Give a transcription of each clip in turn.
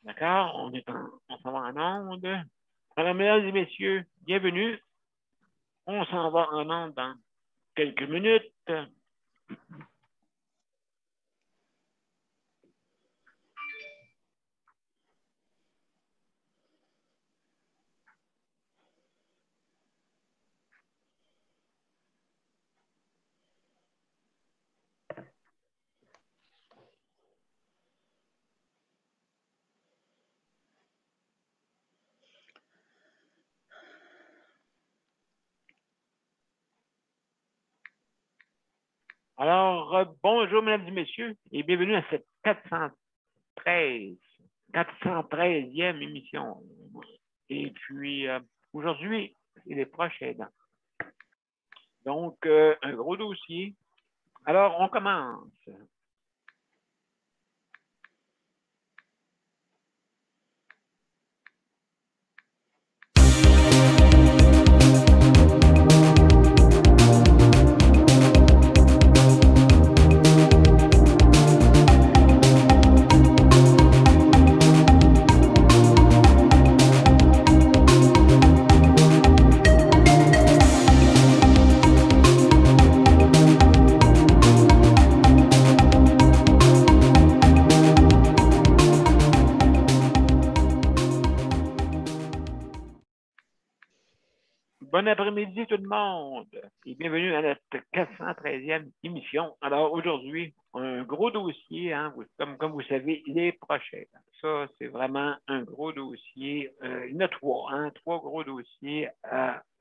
D'accord? On s'en va en onde. Alors, mesdames et messieurs, bienvenue. On s'en va en onde dans quelques minutes. Alors, bonjour, mesdames et messieurs, et bienvenue à cette 413e émission. Et puis, aujourd'hui, c'est les proches aidants. Donc, un gros dossier. Alors, on commence. Bon après-midi tout le monde et bienvenue à notre 413e émission. Alors aujourd'hui, un gros dossier, hein, comme vous savez, les prochains. Ça, c'est vraiment un gros dossier. Il y en a trois gros dossiers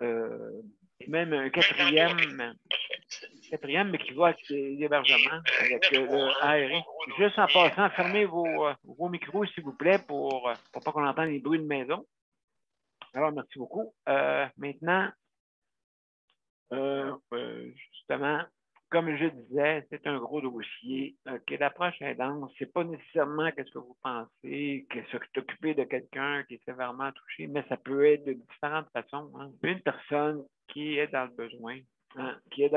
et même un quatrième, mais qui va avec l'hébergement, avec le ARI. Juste en passant, fermez vos micros, s'il vous plaît, pour pas qu'on entende les bruits de maison. Alors, merci beaucoup. Maintenant, justement, comme je disais, c'est un gros dossier. L'approche aidante, c'est pas nécessairement ce que vous pensez, que s'occuper de quelqu'un qui est sévèrement touché, mais ça peut être de différentes façons. Hein. Une personne qui est dans le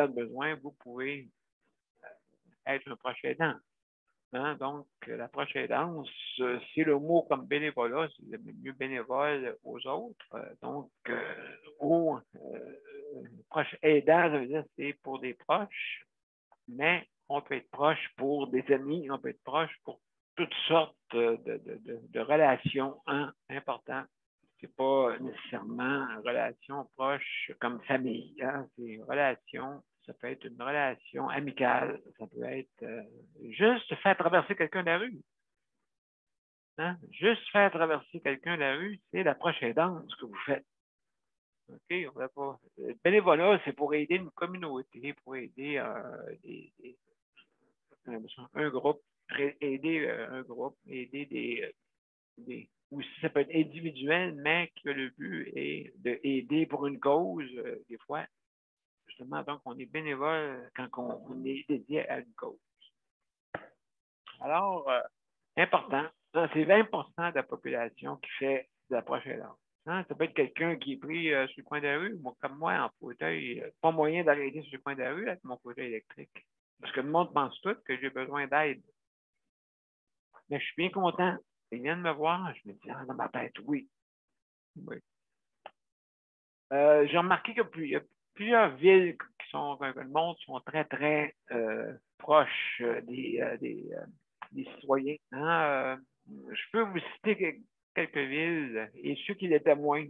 besoin, vous pouvez être un proche aidant. Hein? Donc, l'approche aidante, c'est le mot comme bénévolat, c'est le mieux bénévole aux autres. Proche aidant, ça veut dire que c'est pour des proches, mais on peut être proche pour des amis, on peut être proche pour toutes sortes de relations importantes. C'est pas nécessairement une relation proche comme famille. Hein? C'est une relation, ça peut être une relation amicale, ça peut être juste faire traverser quelqu'un de la rue. Hein? Juste faire traverser quelqu'un de la rue, c'est l'approche aidante, ce que vous faites. OK, on va pas. Le bénévolat, c'est pour aider une communauté, pour aider un groupe, aider aussi ça peut être individuel, mais que le but est d'aider pour une cause, des fois. Justement, donc, on est bénévole quand on est dédié à une cause. Alors, important, hein, c'est 20% de la population qui fait de l'approche aidante. Hein, ça peut être quelqu'un qui est pris sur le coin de la rue, comme moi, en fauteuil. Pas moyen d'arrêter sur le coin de la rue avec mon fauteuil électrique. Parce que le monde pense tout que j'ai besoin d'aide. Mais je suis bien content. Ils viennent me voir, je me dis, dans ma tête, oui. Oui. J'ai remarqué qu'il y a plusieurs villes qui sont, le monde sont très, très proches des citoyens. Hein? Je peux vous citer quelques villes et ceux qui l'étaient moins.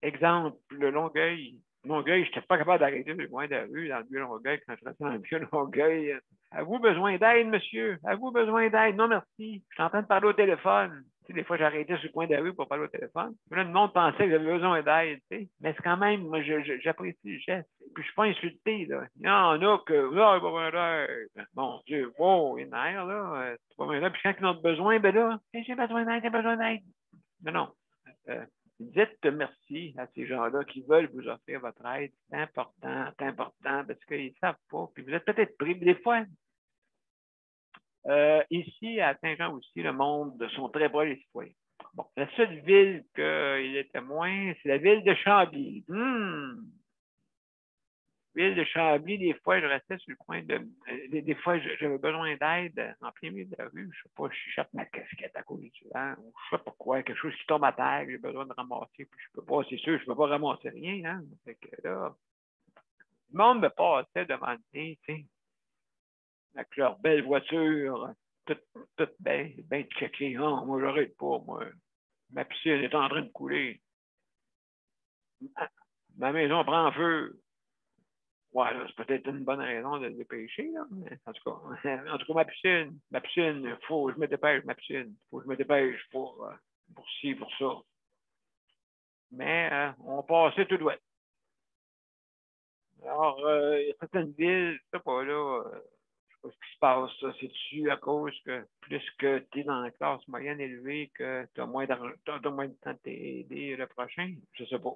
Exemple, le Longueuil. Longueuil, je n'étais pas capable d'arrêter sur le coin de la rue, dans le vieux Longueuil, quand je restais dans le vieux Longueuil. Avez-vous besoin d'aide, monsieur? Avez-vous besoin d'aide? Non, merci. Je suis en train de parler au téléphone. Tu sais, des fois, j'arrêtais sur le coin de la rue pour parler au téléphone. Là, le monde pensait que j'avais besoin d'aide, tu sais. Mais c'est quand même, moi, j'apprécie le geste. Puis, je ne suis pas insulté, là. Il y en a que, là, il pas besoin d'aide. Bon, Dieu, wow, il y a une là. C'est pas besoin d'aide. Puis, quand ils ont besoin, ben là, j'ai besoin d'aide, j'ai besoin d'aide. Non, non. Dites merci à ces gens-là qui veulent vous offrir votre aide. C'est important parce qu'ils ne savent pas. Puis vous êtes peut-être pris. Des fois, ici, à Saint-Jean aussi, le monde sont très proches des citoyens. Bon, la seule ville qu'il est témoin, c'est la ville de Chambly. ville de Chambly, des fois, je restais sur le coin de. Des fois, j'avais besoin d'aide en plein milieu de la rue. Je sais pas, je cherche ma casquette à cause du vent, ou je sais pas quoi, quelque chose qui tombe à terre, j'ai besoin de ramasser, puis je peux pas, c'est sûr, je peux pas ramasser rien, hein. Fait que là, le monde me passait devant le nez, tu sais, avec leur belle voiture, toute, toute bien checkée. Oh, moi, j'arrête pas, moi. Ma piscine est en train de couler. Ma maison prend feu. Ouais, là, c'est peut-être une bonne raison de se dépêcher, là. Mais en tout cas, en tout cas, ma piscine, faut que je me dépêche, ma piscine. Faut que je me dépêche pour ci, pour ça. Mais on passait tout droit. Alors, il y a certaines villes, je sais pas, là, je sais pas ce qui se passe, ça. C'est-tu à cause que plus que tu es dans la classe moyenne élevée, que tu as moins d'argent, t'as moins de temps de t'aider le prochain? Je sais pas.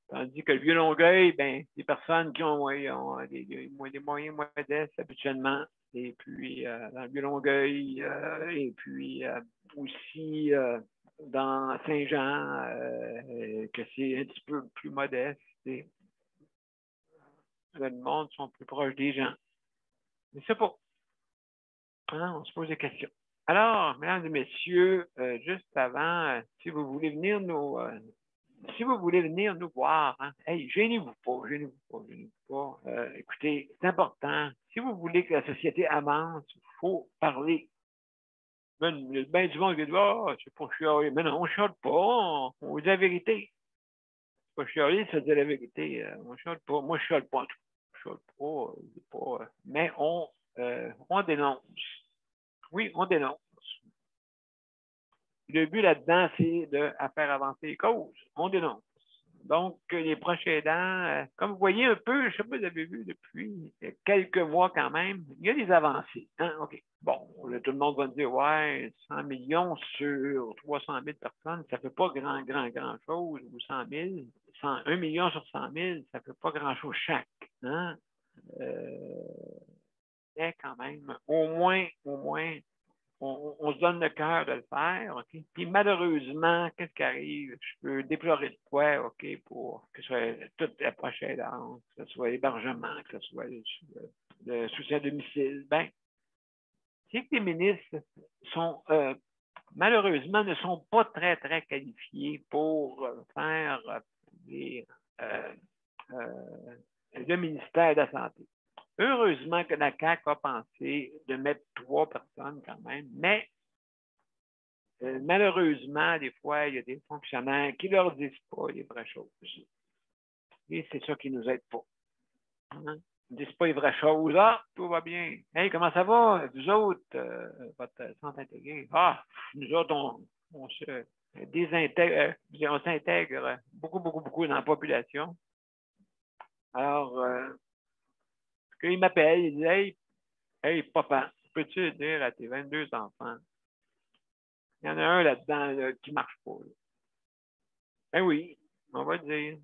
Tandis que le Vieux-Longueuil, ben, des personnes qui ont des moyens modestes habituellement, et puis dans le Vieux-Longueuil, et puis aussi dans Saint-Jean, que c'est un petit peu plus modeste, et le monde sont plus proches des gens. Mais c'est pas. Hein, on se pose des questions. Alors, mesdames et messieurs, juste avant, si vous voulez venir nous voir, hein, hey, gênez-vous pas, gênez-vous pas, gênez-vous pas. Écoutez, c'est important. Si vous voulez que la société avance, il faut parler. Il y a bien du monde qui dit ah, c'est pas chialer. Mais non, on ne chiale pas, on dit la vérité. C'est pas chialer, ça dit la vérité. On ne chiale pas. Moi, je ne chiale pas en tout. Je ne chiale pas, mais on dénonce. Oui, on dénonce. Le but là-dedans, c'est de faire avancer les causes. On dénonce. Donc, les proches aidants, comme vous voyez un peu, je ne sais pas si vous avez vu depuis quelques mois quand même, il y a des avancées. Hein? OK. Bon, là, tout le monde va me dire, ouais, 100 millions sur 300 000 personnes, ça ne fait pas grand chose, ou 100 000. 1 million sur 100 000, ça ne fait pas grand-chose chaque. Hein? Mais quand même, au moins, on se donne le cœur de le faire, OK? Puis malheureusement, qu'est-ce qui arrive? Je peux déplorer de quoi, OK, pour que ce soit toute la prochaine aidance, que ce soit l'hébergement, que ce soit le soutien à domicile. Ben, c'est que les ministres sont, malheureusement, ne sont pas très qualifiés pour faire euh, euh, le ministère de la Santé. Heureusement que la CAQ a pensé de mettre 3 personnes quand même, mais malheureusement, des fois, il y a des fonctionnaires qui ne leur disent pas les vraies choses. Et c'est ça qui ne nous aide pas. Hein? Ils ne disent pas les vraies choses. Ah, tout va bien. Hey, comment ça va? Vous autres, votre centre intégré? Ah, nous autres, on se désintègre, on s'intègre beaucoup dans la population. Alors, quand ils m'appellent, ils disent hey, papa, peux-tu dire à tes 22 enfants? Il y en a un là-dedans là, qui ne marche pas. Là. Ben oui, on va dire.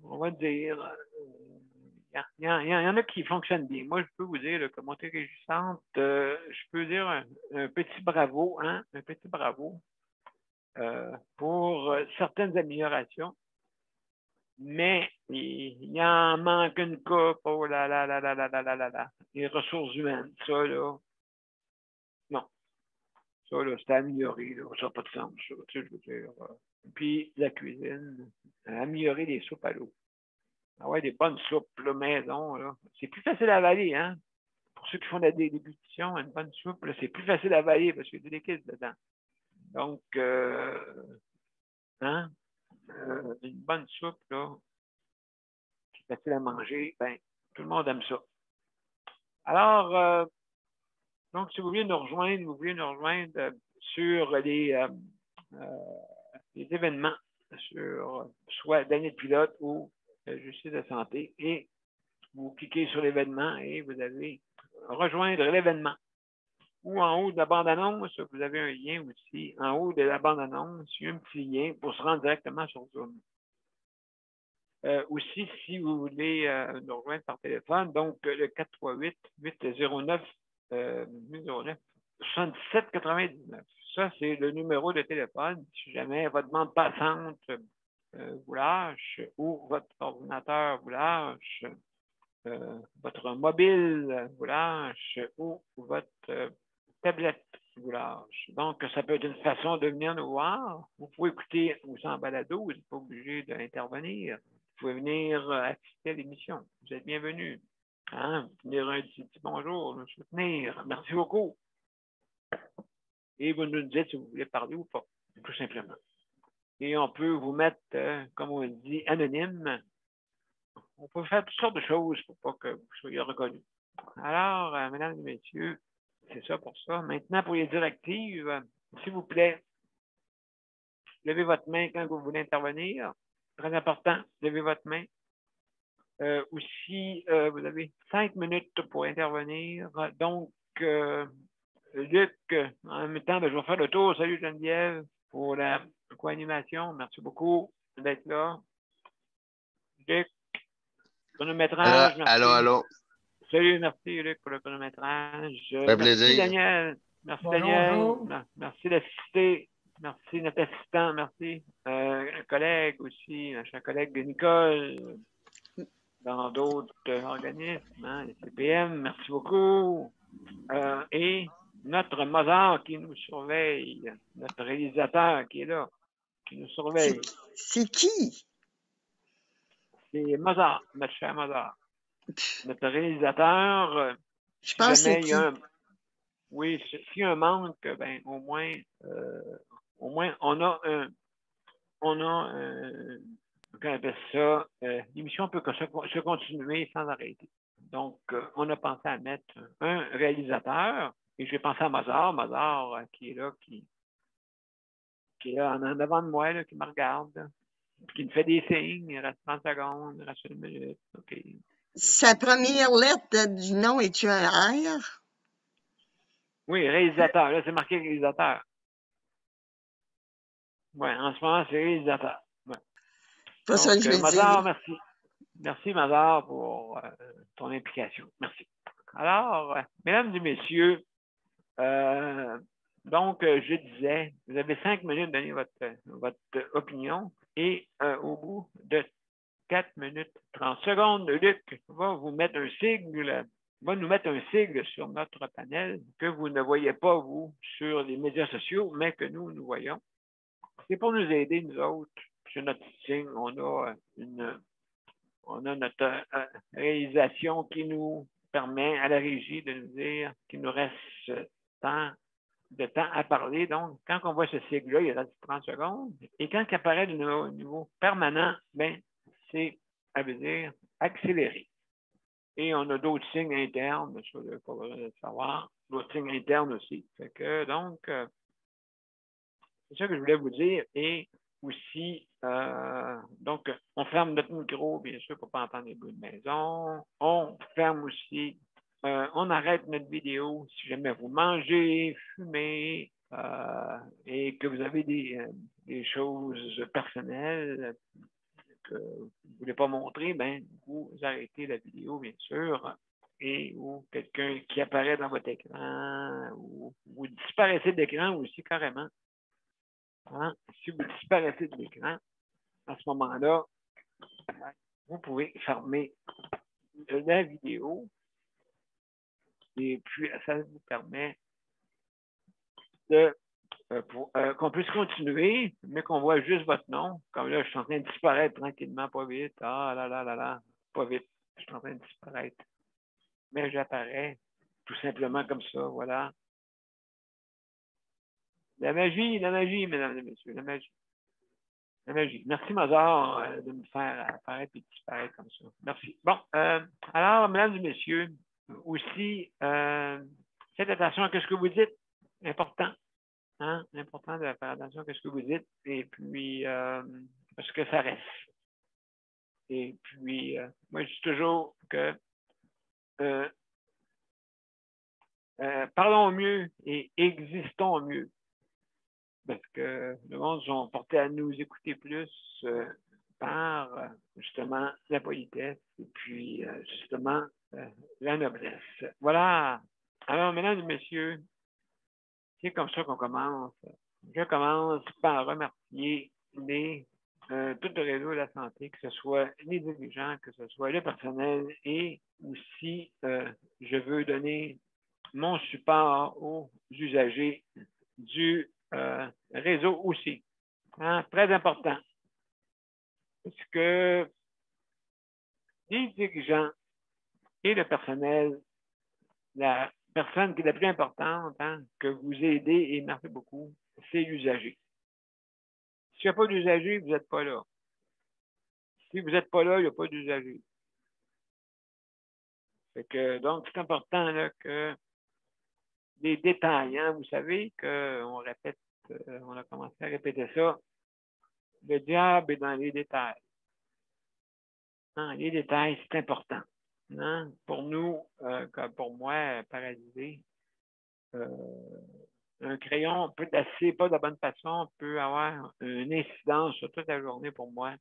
Il y en a qui fonctionnent bien. Moi, je peux vous dire, le communauté régissante, je peux dire un petit bravo, hein, un petit bravo pour certaines améliorations, mais il y en manque une coupe. Oh là. Les ressources humaines, ça, là, non. Ça, là, c'est amélioré, là. Ça n'a pas de sens, ça, tu sais, je veux dire. Puis, la cuisine, améliorer les soupes à l'eau. Ah ouais, des bonnes soupes, là, maison, là. C'est plus facile à avaler, hein. Pour ceux qui font de la déglutition, une bonne soupe, c'est plus facile à avaler parce qu'il y a du liquide dedans. Donc, hein, une bonne soupe, là, qui est facile à manger, ben, tout le monde aime ça. Alors, donc, si vous voulez nous rejoindre, sur les événements, sur soit d'année de pilote ou justice de santé, et vous cliquez sur l'événement et vous allez rejoindre l'événement. Ou en haut de la bande-annonce, vous avez un lien aussi. En haut de la bande-annonce, il y a un petit lien pour se rendre directement sur Zoom. Aussi, si vous voulez nous rejoindre par téléphone, donc le 438-809-7799. Ça, c'est le numéro de téléphone. Si jamais votre bande passante vous lâche ou votre ordinateur vous lâche, votre mobile vous lâche ou votre tablette vous lâche. Donc, ça peut être une façon de venir nous voir. Vous pouvez écouter aussi en balado, vous n'êtes pas obligé d'intervenir. Vous pouvez venir assister à l'émission. Vous êtes bienvenus. Hein? Venir un petit bonjour, nous soutenir. Merci beaucoup. Et vous nous dites si vous voulez parler ou pas, tout simplement. Et on peut vous mettre, comme on dit, anonyme. On peut faire toutes sortes de choses pour pas que vous soyez reconnus. Alors, mesdames et messieurs, c'est ça pour ça. Maintenant, pour les directives, s'il vous plaît, levez votre main quand vous voulez intervenir. Très important, levez votre main. Aussi, vous avez 5 minutes pour intervenir. Donc, Luc, en même temps, je vais faire le tour. Salut Geneviève pour la co-animation. Merci beaucoup d'être là. Luc, chronométrage, merci. Allô. Salut, merci Luc pour le chronométrage. Un plaisir. Merci Daniel. Merci Bonjour, Daniel. bonjour. Merci d'assister. Merci notre assistant. Merci. Un collègue aussi, un cher collègue Nicole, dans d'autres organismes, hein, les CPM. Merci beaucoup. Et notre Mozart qui nous surveille, notre réalisateur qui est là, qui nous surveille. C'est qui? C'est Mozart, notre cher Mozart. Notre réalisateur, Je pense que c'est qui? Oui, s'il y a un manque, ben, au moins, on a comment on appelle ça, l'émission peut se continuer sans arrêter. Donc, on a pensé à mettre un réalisateur, et j'ai pensé à Mozart qui est là, qui est là en avant de moi, là, qui me regarde, qui me fait des signes, il reste 30 secondes, il reste 1 minute, OK. Sa première lettre du nom est-tu un R? Oui, réalisateur, là, c'est marqué réalisateur. Oui, en ce moment, c'est réalisateur. Ouais. Pas ça que je veux Mozart, dire. merci. Merci, Mozart, pour ton implication. Merci. Alors, mesdames et messieurs, donc, je disais, vous avez 5 minutes de donner votre opinion et au bout de 4 minutes 30 secondes, Luc va vous mettre un sigle, va nous mettre un sigle sur notre panel que vous ne voyez pas, vous, sur les médias sociaux, mais que nous voyons. C'est pour nous aider, nous autres. Sur notre signe, on a notre réalisation qui nous permet à la régie de nous dire qu'il nous reste tant de temps à parler. Donc, quand on voit ce sigle-là, il reste 30 secondes. Et quand il apparaît de niveau permanent, ben, c'est, ça veut dire accélérer. Et on a d'autres signes internes, ça, il ne faut pas le savoir, d'autres signes internes aussi. Fait que, donc, c'est ça que je voulais vous dire. Et aussi, donc, on ferme notre micro, bien sûr, pour ne pas entendre les bruits de maison. On ferme aussi, on arrête notre vidéo si jamais vous mangez, fumez et que vous avez des choses personnelles que vous ne voulez pas montrer, ben, vous arrêtez la vidéo, bien sûr, et ou quelqu'un qui apparaît dans votre écran, ou vous disparaissez de l'écran aussi carrément. Hein? Si vous disparaissez de l'écran, à ce moment-là, vous pouvez fermer la vidéo et puis ça vous permet de qu'on puisse continuer, mais qu'on voit juste votre nom. Comme là, je suis en train de disparaître tranquillement, pas vite. Ah là là là là, pas vite. Je suis en train de disparaître. Mais j'apparais tout simplement comme ça, voilà. La magie, mesdames et messieurs, la magie. La magie. Merci, Mozart, de me faire apparaître et disparaître comme ça. Merci. Bon, alors, mesdames et messieurs, aussi, faites attention à ce que vous dites. Important. Hein? Important de faire attention à ce que vous dites. Et puis, parce que ça reste. Et puis, moi, je dis toujours que parlons mieux et existons mieux. Parce que le monde sont portés à nous écouter plus par justement la politesse et puis justement la noblesse. Voilà. Alors, mesdames et messieurs, c'est comme ça qu'on commence. Je commence par remercier les tout le réseau de la santé, que ce soit les dirigeants, que ce soit le personnel, et aussi, je veux donner mon support aux usagers du réseau aussi. Hein, très important. Parce que les dirigeants et le personnel, la personne qui est la plus importante, hein, que vous aidez, et merci beaucoup, c'est l'usager. S'il n'y a pas d'usager, vous n'êtes pas là. Si vous n'êtes pas là, il n'y a pas d'usager. Donc, c'est important là, que les détails, hein, vous savez qu'on répète, on a commencé à répéter ça, le diable est dans les détails. Hein, les détails, c'est important. Hein? Pour nous, comme pour moi, paralysé, un crayon peut placer pas de la bonne façon, peut avoir une incidence sur toute la journée pour moi,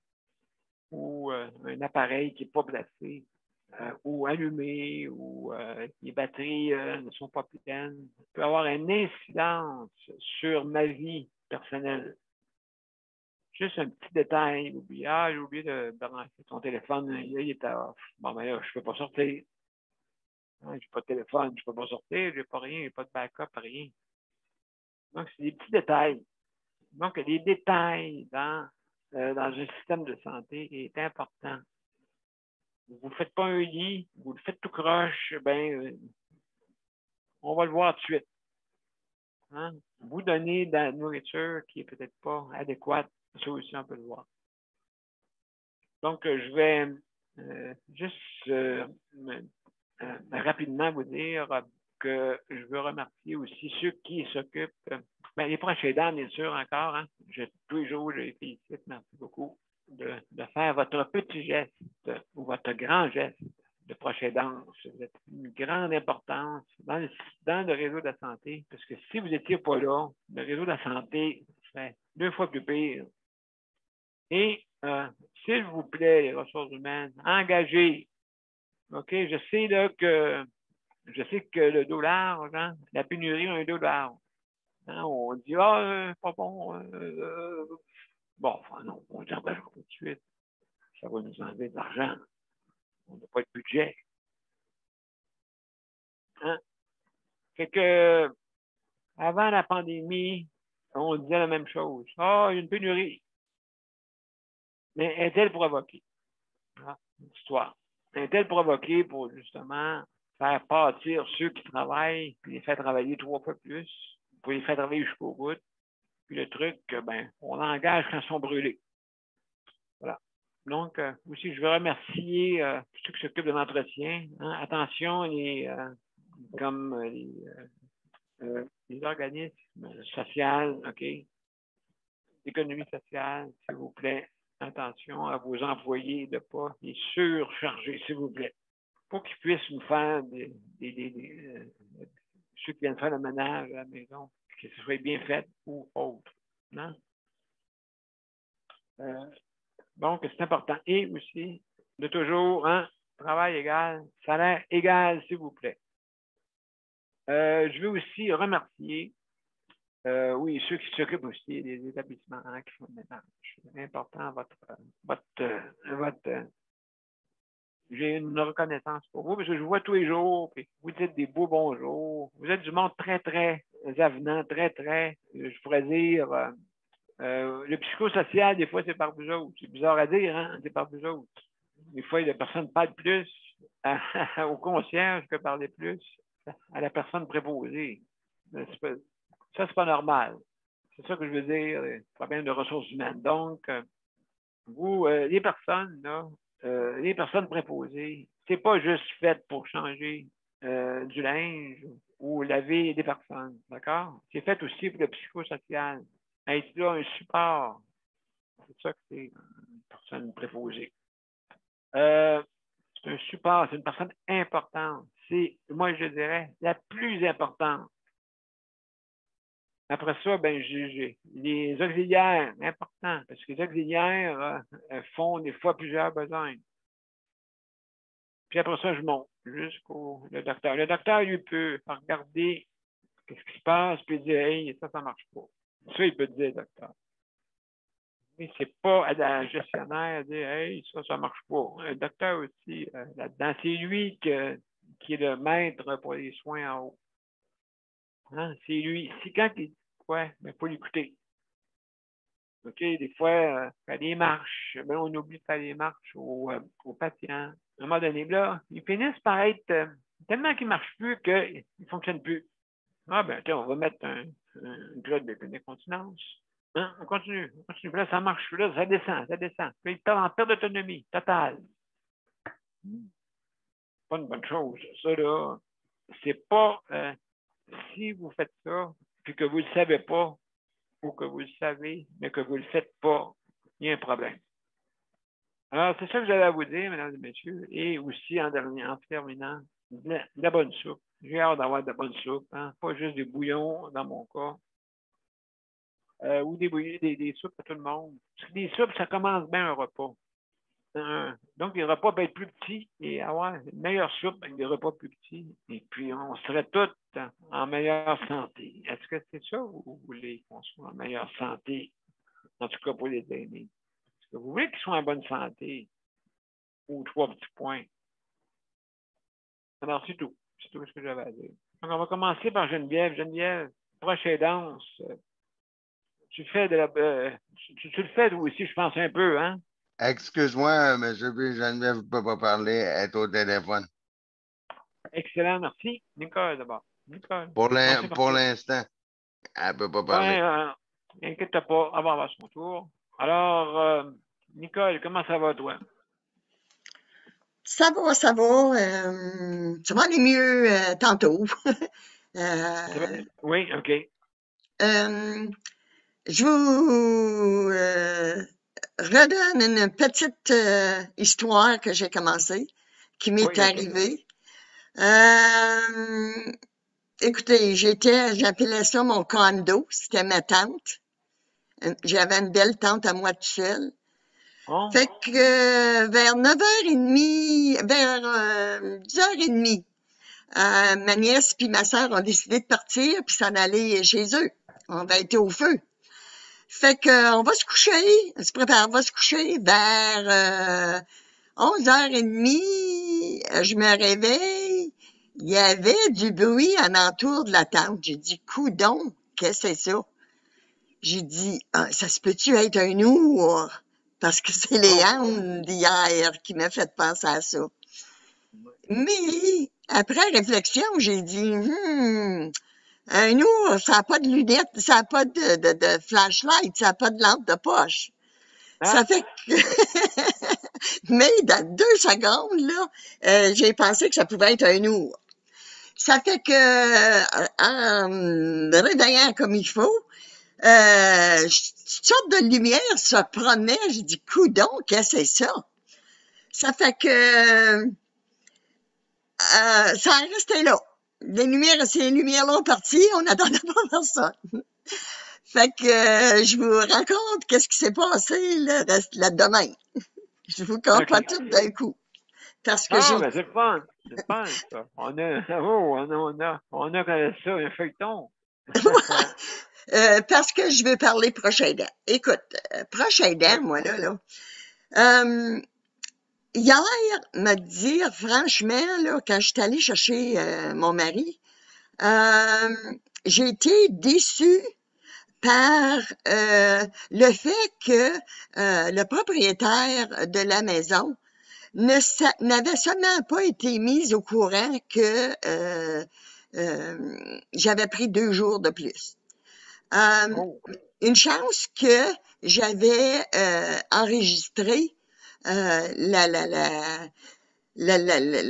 ou un appareil qui n'est pas placé, ou allumé, ou les batteries ne sont pas pleines, peut avoir une incidence sur ma vie personnelle. Juste un petit détail, j'ai oublié de brancher ton téléphone, là, il est off. Bon, ben là, je ne peux pas sortir. Hein, je n'ai pas de téléphone, je ne peux pas sortir, je n'ai pas rien, je n'ai pas de backup, rien. Donc, c'est des petits détails. Donc, les détails dans un système de santé est important. Vous ne faites pas un lit, vous le faites tout croche, ben, on va le voir tout de suite. Hein? Vous donnez de la nourriture qui n'est peut-être pas adéquate, ça aussi, on peut le voir. Donc, je vais juste rapidement vous dire que je veux remercier aussi ceux qui s'occupent, les proches aidants, bien sûr, encore. Hein? Tous les jours, je les félicite, merci beaucoup, de faire votre petit geste ou votre grand geste de proche aidance. Vous êtes une grande importance dans le réseau de la santé, parce que si vous n'étiez pas là, le réseau de la santé serait 2 fois plus pire. Et, s'il vous plaît, les ressources humaines, engagez. OK? Je sais que le dos large, hein, la pénurie a un dos large. Hein, on dit, pas bon. Bon, enfin, non, on dit, ben, tout de suite, ça va nous enlever de l'argent. On n'a pas de budget. Hein? Fait que, avant la pandémie, on disait la même chose. Il y a une pénurie. Mais est-elle provoquée? Ah, histoire. Est-elle provoquée pour justement faire pâtir ceux qui travaillent, puis les faire travailler 3 fois plus, pour les faire travailler jusqu'au bout. Puis le truc, ben, on engage quand ils sont brûlés. Voilà. Donc, aussi, je veux remercier ceux qui s'occupent de l'entretien. Hein. Attention, comme les organismes sociaux, OK? L'économie sociale, s'il vous plaît. Attention à vos employés de ne pas les surcharger, s'il vous plaît. Pour qu'ils puissent nous faire ceux qui viennent faire le ménage à la maison, que ce soit bien fait ou autre. Non? Donc, c'est important. Et aussi, de toujours, hein, travail égal, salaire égal, s'il vous plaît. Je veux aussi remercier, oui, ceux qui s'occupent aussi des établissements hein, qui font le ménage. C'est important, j'ai une reconnaissance pour vous, parce que je vous vois tous les jours, puis vous dites des beaux bonjours. Vous êtes du monde très, très avenant, très, très, je pourrais dire, le psychosocial, des fois, c'est par vous autres. C'est bizarre à dire, hein? C'est par vous autres. Des fois, la personne parle plus au concierge que parler plus à la personne préposée. Ça, c'est pas normal. C'est ça que je veux dire, problème de ressources humaines. Donc, vous, les personnes, là, les personnes préposées, c'est pas juste fait pour changer du linge ou laver des personnes, d'accord? C'est fait aussi pour le psychosocial. Être là un support. C'est ça que c'est une personne préposée. C'est un support, c'est une personne importante. C'est, moi, je dirais, la plus importante. Après ça, ben, j'ai les auxiliaires, important, parce que les auxiliaires font des fois plusieurs besoins. Puis après ça, je monte jusqu'au docteur. Le docteur, lui, peut regarder qu'est-ce qui se passe, puis dire, hey, ça marche pas. Ça, il peut dire, docteur. Mais c'est pas à la gestionnaire de dire hey, ça marche pas. Un docteur aussi, là-dedans, c'est lui qui est le maître pour les soins en haut. Hein? C'est lui. C'est quand il dit ouais, mais il faut l'écouter. OK, des fois, faire des marches. Ben, on oublie de faire des marches aux patients. À un moment donné, là, ils finissent par être tellement qu'ils ne marchent plus qu'ils ne fonctionnent plus. Ah ben, on va mettre une cloche de continence. Hein? On continue. Puis là, ça marche. Puis là, ça descend, ça descend. Puis il est en perte d'autonomie totale. Pas une bonne chose. Ça, là, c'est pas si vous faites ça, puis que vous ne le savez pas, ou que vous le savez, mais que vous ne le faites pas, il y a un problème. Alors, c'est ça que j'avais à vous dire, mesdames et messieurs. Et aussi, en terminant, de la bonne soupe. J'ai hâte d'avoir de la bonne soupe, hein? Pas juste des bouillons dans mon cas. Ou des soupes à tout le monde. Parce que des soupes, ça commence bien un repas. Donc, les repas peuvent être plus petits et avoir une meilleure soupe avec des repas plus petits. Et puis, on serait tous en meilleure santé. Est-ce que c'est ça ou vous voulez qu'on soit en meilleure santé? En tout cas, pour les aînés. Est-ce que vous voulez qu'ils soient en bonne santé? Ou 3 petits points. Alors, c'est tout. C'est tout ce que j'avais à dire. Donc, on va commencer par Geneviève. Geneviève, proche aidance. Tu fais de la. Tu le fais, toi aussi, je pense, un peu, hein? Excuse-moi, M. Geneviève ne peut pas parler, elle est au téléphone. Excellent, merci. Nicole, d'abord. Nicole. Pour l'instant, elle ne peut pas parler. Oui, inquiète-toi pas, elle va avoir son tour. Alors, Nicole, comment ça va, toi? Ça va, ça va. Ça va aller mieux tantôt. Oui, OK. Je vous redonne une petite histoire que j'ai commencée, qui m'est arrivée. Écoutez, j'appelais ça mon condo, c'était ma tante. J'avais une belle tante à moi toute seule. Oh. Fait que vers 9h30, vers 10h30, ma nièce puis ma sœur ont décidé de partir puis s'en aller chez eux. On va être au feu. Fait que on va se coucher, on se prépare, on va se coucher vers 11h30. Je me réveille, il y avait du bruit alentour de la tente. J'ai dit, coudonc, qu'est-ce que c'est ça? J'ai dit, ça se peut-tu être un ours? Parce que c'est les ânes d'hier qui m'a fait penser à ça. Mais, après réflexion, j'ai dit, un ours, ça n'a pas de lunettes, ça n'a pas de flashlight, ça n'a pas de lampe de poche. Ça fait que... Mais dans 2 secondes, là, j'ai pensé que ça pouvait être un ours. Ça fait que, en me réveillant comme il faut, une sorte de lumière se promenait. J'ai dit, coudonc, qu'est-ce que c'est ça? Ça fait que ça a resté là. Ces lumières-là ont parti, on n'attendait pas personne. Fait que je vous raconte qu'est-ce qui s'est passé le reste là-demain. Je vous compte pas tout d'un coup. Parce que ben c'est le fun. C'est le fun, ça. On a ça, un feuilleton. Parce que je veux parler proche aidant. Écoute, proche aidant, moi, là. Hier, me dire, franchement, là, quand je suis allée chercher mon mari, j'ai été déçue par le fait que le propriétaire de la maison n'avait seulement pas été mis au courant que j'avais pris 2 jours de plus. Une chance que j'avais enregistré la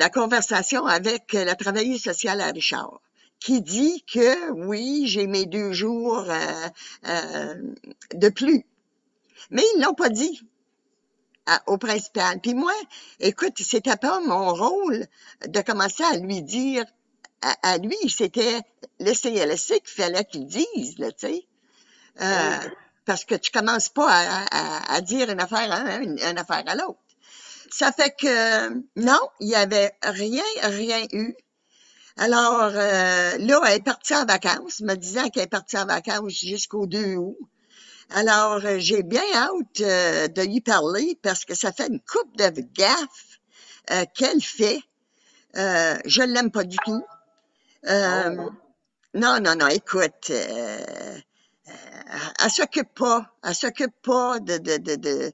conversation avec la travailleuse sociale à Richard, qui dit que oui, j'ai mes 2 jours de plus. Mais ils l'ont pas dit au principal. Puis moi, écoute, c'était pas mon rôle de commencer à lui dire, à lui, c'était le CLSC qu'il fallait qu'il dise, là, tu sais. Parce que tu commences pas à dire une affaire à un, une affaire à l'autre. Ça fait que, non, il y avait rien eu. Alors, là, elle est partie en vacances, me disant qu'elle est partie en vacances jusqu'au 2 août. Alors, j'ai bien hâte de lui parler parce que ça fait une coupe de gaffes qu'elle fait. Je l'aime pas du tout. Oh, Non, non, non, écoute, elle s'occupe pas des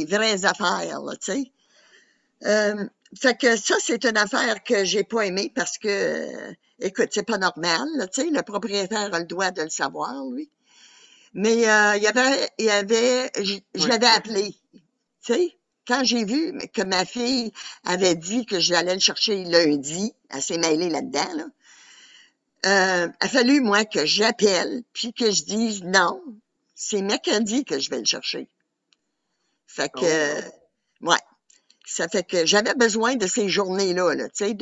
vraies affaires, là, tu sais. Fait que ça, c'est une affaire que j'ai pas aimée parce que, écoute, c'est pas normal, là, tu sais, le propriétaire a le droit de le savoir, lui. Mais je oui. l'avais appelé, tu sais. Quand j'ai vu que ma fille avait dit que j'allais le chercher lundi, elle s'est mêlée là-dedans, là. A fallu, moi, que j'appelle, puis que je dise non, c'est mercredi que je vais le chercher. Fait Oh. que, ouais. Ça fait que j'avais besoin de ces journées-là, là, tu sais,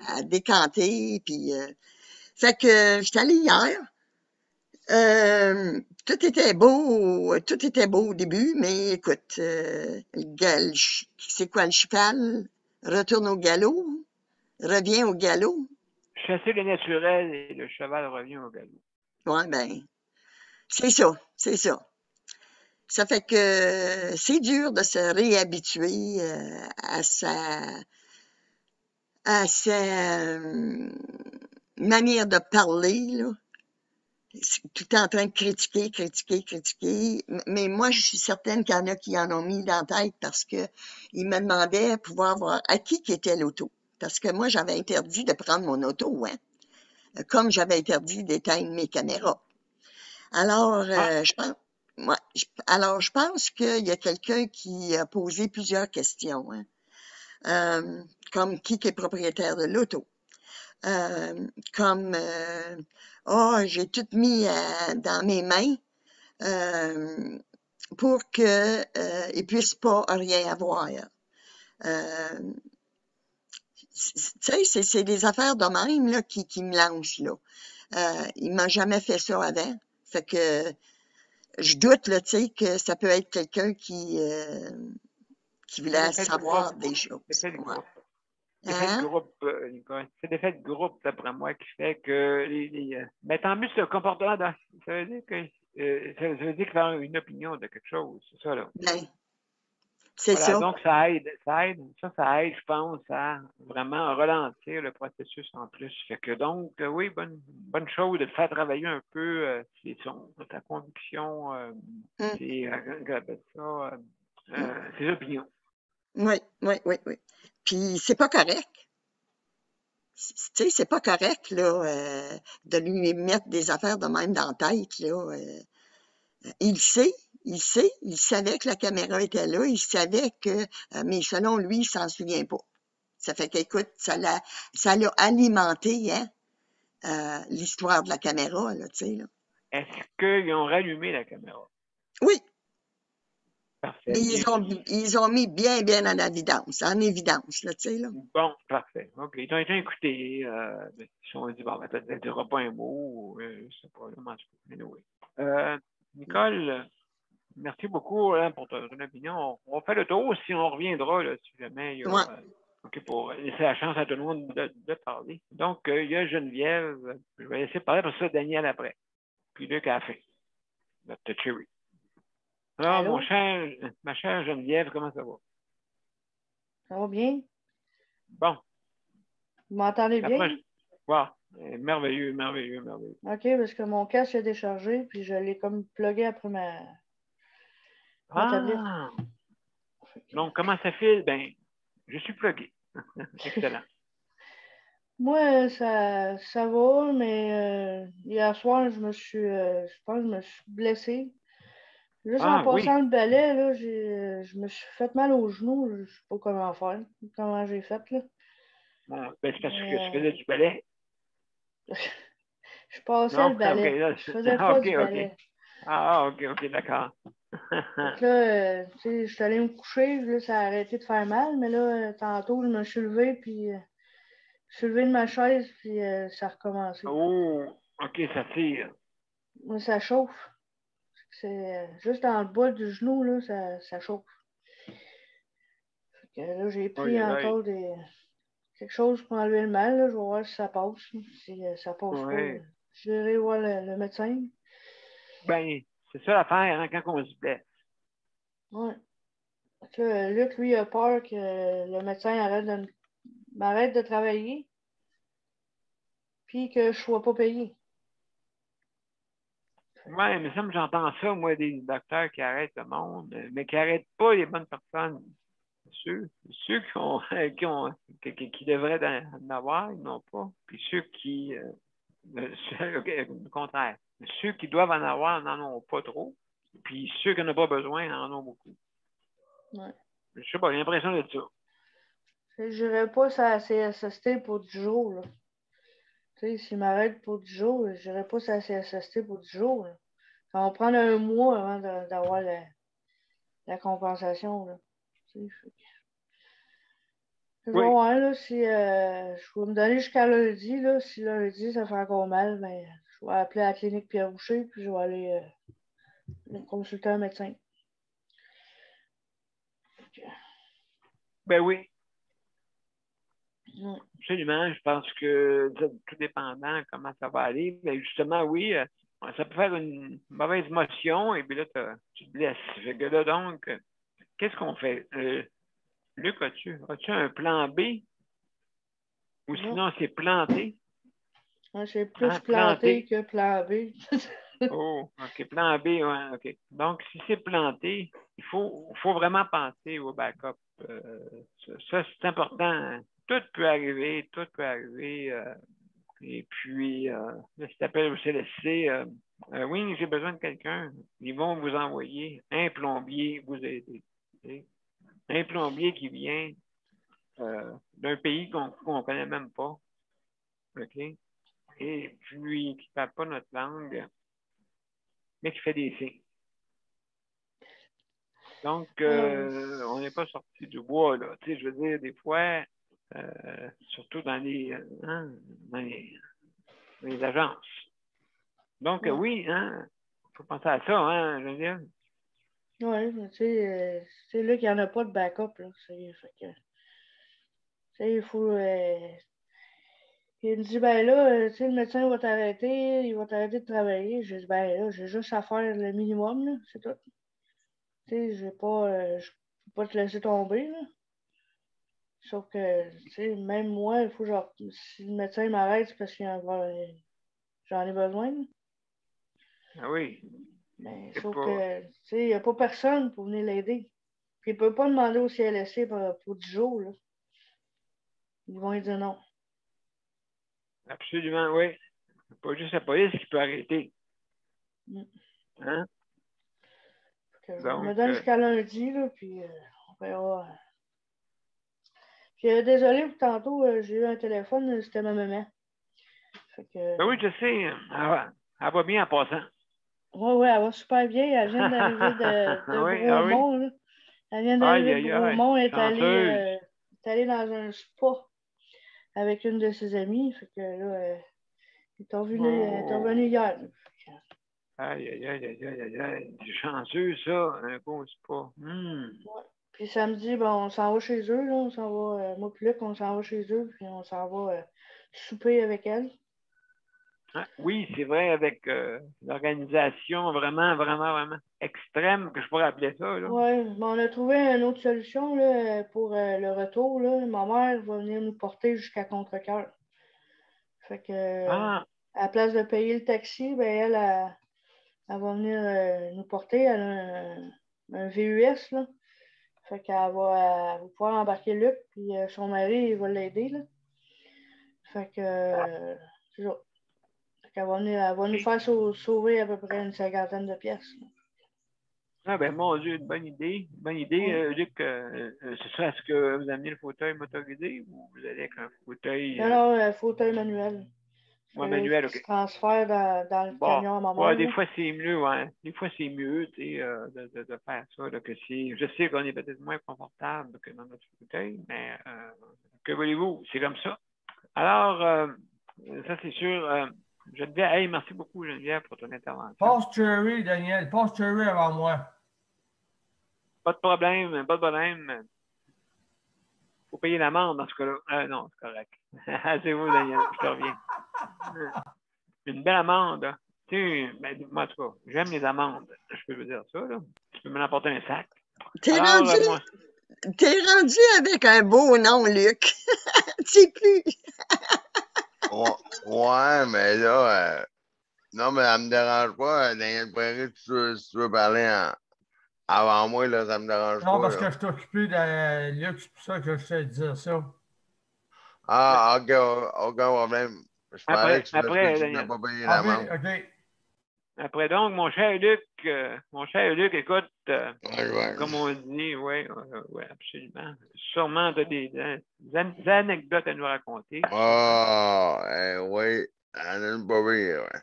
à décanter, puis fait que j'étais allée hier. Tout était beau au début, mais écoute, c'est quoi le cheval? Retourne au galop, revient au galop. Chasser le naturel et le cheval revient au galop. Ouais, ben, c'est ça, c'est ça. Ça fait que c'est dur de se réhabituer à sa manière de parler, là. Tout en train de critiquer. Mais moi, je suis certaine qu'il y en a qui en ont mis dans la tête parce que ils me demandaient pouvoir voir à qui était l'auto. Parce que moi, j'avais interdit de prendre mon auto, hein. Comme j'avais interdit d'éteindre mes caméras. Alors, Ah, je pense qu'il y a quelqu'un qui a posé plusieurs questions, hein. Comme qui est propriétaire de l'auto. Comme j'ai tout mis dans mes mains pour que ils puissent pas rien avoir. Euh, tu sais, c'est des affaires de même là qui me lancent là. Il m'a jamais fait ça avant. Fait que je doute là, tu sais, que ça peut être quelqu'un qui c'est voulait l'effet de groupe. savoir des choses. L'effet de Ouais. groupe. L'effet de Hein? groupe, Nicole. C'est l'effet de groupe, d'après moi, qui fait que mais tant mieux ce comportement, ça veut dire que ça veut dire qu'il a une opinion de quelque chose. C'est ça, là. Ben, c'est Voilà, ça. donc ça aide, ça aide, je pense, à vraiment ralentir le processus en plus. Fait que donc, oui, bonne chose de le faire travailler un peu ta conviction, Hum. qu'on appelle ça, ses opinions. Oui. Puis c'est pas correct. Tu sais, c'est pas correct, là, de lui mettre des affaires de même dans la tête, là. Il sait, il savait que la caméra était là, il savait que, mais selon lui, il s'en souvient pas. Ça fait qu'écoute, ça l'a alimenté, hein, l'histoire de la caméra, là, tu sais, là. Est-ce qu'ils ont rallumé la caméra? Oui, Parfait, mais bien sûr. ils ont mis bien en évidence, là, tu sais, là. Bon, parfait. OK. Ils ont été écoutés. Ils se sont dit, bon, ben, peut-être ne dira pas un mot. Je ne sais pas. Comment tu peux. Anyway. Nicole, merci beaucoup hein, pour ton opinion. On fait le tour si on reviendra, là, si jamais il y a. Ouais, OK, pour laisser la chance à tout le monde de parler. Donc, il y a Geneviève. Je vais laisser parler pour ça Daniel après. Puis Luc à la fin. Notre Cherry. Alors, Allô? ma chère Geneviève, comment ça va? Ça va bien? Bon, Vous m'entendez la bien? prochaine. Wow. Merveilleux. OK, parce que mon casque est déchargé, puis je l'ai comme plugué après ma tablette. Ah! Donc, comment ça file? Ben, je suis plugué. Excellent. Moi, ça va, mais hier soir, je pense que je me suis blessée. Juste en Ah oui. passant le balai, là, je me suis fait mal au genou. Je sais pas comment faire, comment j'ai fait, là. Bon, ben, c'est parce que tu Mais faisais du ballet. je passais Non? le OK, balai. là, Je faisais pas du OK. balai. Ah, OK, d'accord. Fait que là, tu sais, je suis allée me coucher, là, ça a arrêté de faire mal, mais là, tantôt, je me suis levée, puis je suis levée de ma chaise, puis ça a recommencé. Oh, OK, ça tire. Moi, ça chauffe. C'est juste dans le bas du genou, là, ça chauffe. Fait que là, j'ai Aïe, pris aïe, aïe. encore quelque chose pour enlever le mal, là. Je vais voir si ça passe. Si ça passe pas, Ouais. je vais voir le médecin. Ben, c'est ça l'affaire, hein, quand on se blesse. Ouais. Là, Luc, lui, a peur que le médecin m'arrête de travailler, puis que je ne sois pas payé. Ouais, mais ça, j'entends ça, moi, des docteurs qui arrêtent le monde, mais qui n'arrêtent pas les bonnes personnes. Ceux qui devraient en avoir, ils n'ont pas. Puis ceux qui, le contraire. Ceux qui doivent en avoir n'en ont pas trop. Puis ceux qui n'en ont pas besoin en ont beaucoup. Ouais. Je sais pas, j'ai l'impression de ça. Je n'irai pas sur la CSST pour 10 jours. Là. S'il m'arrête pour 10 jours, je n'irai pas sur la CSST pour 10 jours. Là. Ça va prendre un mois avant d'avoir la compensation. Là. Je vais Oui. voir là, si je vais me donner jusqu'à lundi. Là, si lundi, ça fait encore mal, ben, je vais appeler la clinique Pierre-Boucher, puis je vais aller consulter un médecin. Ben oui, Ouais. absolument. Je pense que tout dépendant comment ça va aller. Mais justement, oui, ça peut faire une mauvaise motion et puis là, tu te blesses. Fait que là, donc, qu'est-ce qu'on fait? Luc, as-tu un plan B? Ou Non. sinon, c'est planté? Ouais, c'est plus Hein, planté que plan B. Oh, OK. Plan B, ouais, OK. Donc, si c'est planté, il faut vraiment penser au backup. Ça, c'est important. Hein. Tout peut arriver, tout peut arriver. Et puis, là, si tu appelles au CLSC, oui, j'ai besoin de quelqu'un. Ils vont vous envoyer un plombier vous aider. Okay? Un plombier qui vient d'un pays qu'on ne connaît même pas. OK? Et puis, qui ne parle pas notre langue, mais qui fait des signes. Donc, on n'est pas sorti du bois, là. Tu sais, je veux dire, des fois, surtout dans hein, dans les agences. Donc, Ouais. oui, hein, faut penser à ça, hein, Geneviève. Oui, mais tu sais, c'est là qu'il n'y en a pas de backup. Là. Fait que, il faut. Puis il me dit, ben là, tu sais, le médecin va t'arrêter, il va t'arrêter de travailler. J'ai dit, ben là, j'ai juste à faire le minimum, là, c'est tout. Tu sais, je peux pas te laisser tomber, là. Sauf que, tu sais, même moi, il faut genre, si le médecin m'arrête, c'est parce j'en ai besoin. Là. Ah oui, Mais c'est sauf pas. que, tu sais, il n'y a pas personne pour venir l'aider. Puis il ne peut pas demander au CLSC pour 10 jours, là. Ils vont lui dire non. Absolument, oui. C'est pas juste la police qui peut arrêter. Mm. Hein? Je me Donc, donne jusqu'à lundi, là, puis on verra. Puis désolé pour tantôt, j'ai eu un téléphone, c'était ma maman. Fait que, ben oui, je sais. Elle va bien en passant. ouais, elle va super bien. Elle vient d'arriver de Oui, ah oui. Bromont, là. Elle vient Aïe, d'arriver de aïe, aïe. Bromont, elle Chanceuse. est allée dans un spa avec une de ses amies. Fait que là, elle est revenue Oh. hier. Aïe, aïe, aïe, aïe, aïe, aïe, aïe. C'est chanceux, ça, un beau spa. Ouais. Puis samedi, ben, on s'en va chez eux, là. On s'en va, moi puis Luc, on s'en va chez eux, puis on s'en va souper avec elle. Ah, oui, c'est vrai, avec l'organisation vraiment, vraiment, vraiment extrême, que je pourrais appeler ça, là. Ouais, mais on a trouvé une autre solution là, pour le retour. Là. Ma mère va venir nous porter jusqu'à Contrecœur. Fait que, Ah, à la place de payer le taxi, ben, elle va venir nous porter. Elle a un VUS, là. Fait qu'elle va pouvoir embarquer Luc, puis son mari, il va l'aider, là. Fait que, c'est ça. Fait qu'elle va venir, elle va nous ok. faire sauver à peu près une cinquantaine de pièces. Là. Ah, ben, mon Dieu, une bonne idée. Une bonne idée, Ouais. Luc. C'est ça, est-ce que vous amenez le fauteuil motorisé ou vous allez avec un fauteuil Non, non, fauteuil manuel. manuel, Qui se OK. transfère dans le Bon, camion à ma ouais, mère. des Là. fois, c'est mieux, ouais. Des fois, c'est mieux, tu sais, de faire ça, là, que si... Je sais qu'on est peut-être moins confortable que dans notre fauteuil, mais que voulez-vous? C'est comme ça. Alors, ça, c'est sûr. Geneviève, hey, merci beaucoup, Geneviève, pour ton intervention. Passe Cherry, Daniel. Passe Cherry avant moi. Pas de problème, pas de problème. Faut payer l'amende dans ce cas-là. Non, c'est correct. C'est vous, Daniel, je te reviens. Une belle amende. Tu sais, ben, moi, en tout cas, j'aime les amandes. Je peux vous dire ça, là. Tu peux m'en apporter un sac. T'es Alors, rendu, moi, avec un beau nom, Luc. Tu sais plus. Ouais, mais là, non, mais ça me dérange pas. Daniel Prairie, si tu veux parler avant moi, là, ça me dérange Non, pas, parce que là. je suis occupé de Luc, c'est pour ça que je te dis ça. Ah, ok, aucun problème. Je parlais après, que c'est parce que après, tu voulais Daniel. pas payer Ah oui, l'amende. OK. Après donc, mon cher Luc, écoute, Ouais. comme on dit, oui, ouais, absolument. Sûrement, tu as des anecdotes à nous raconter. Ah, oui, Anne Bobby, ouais.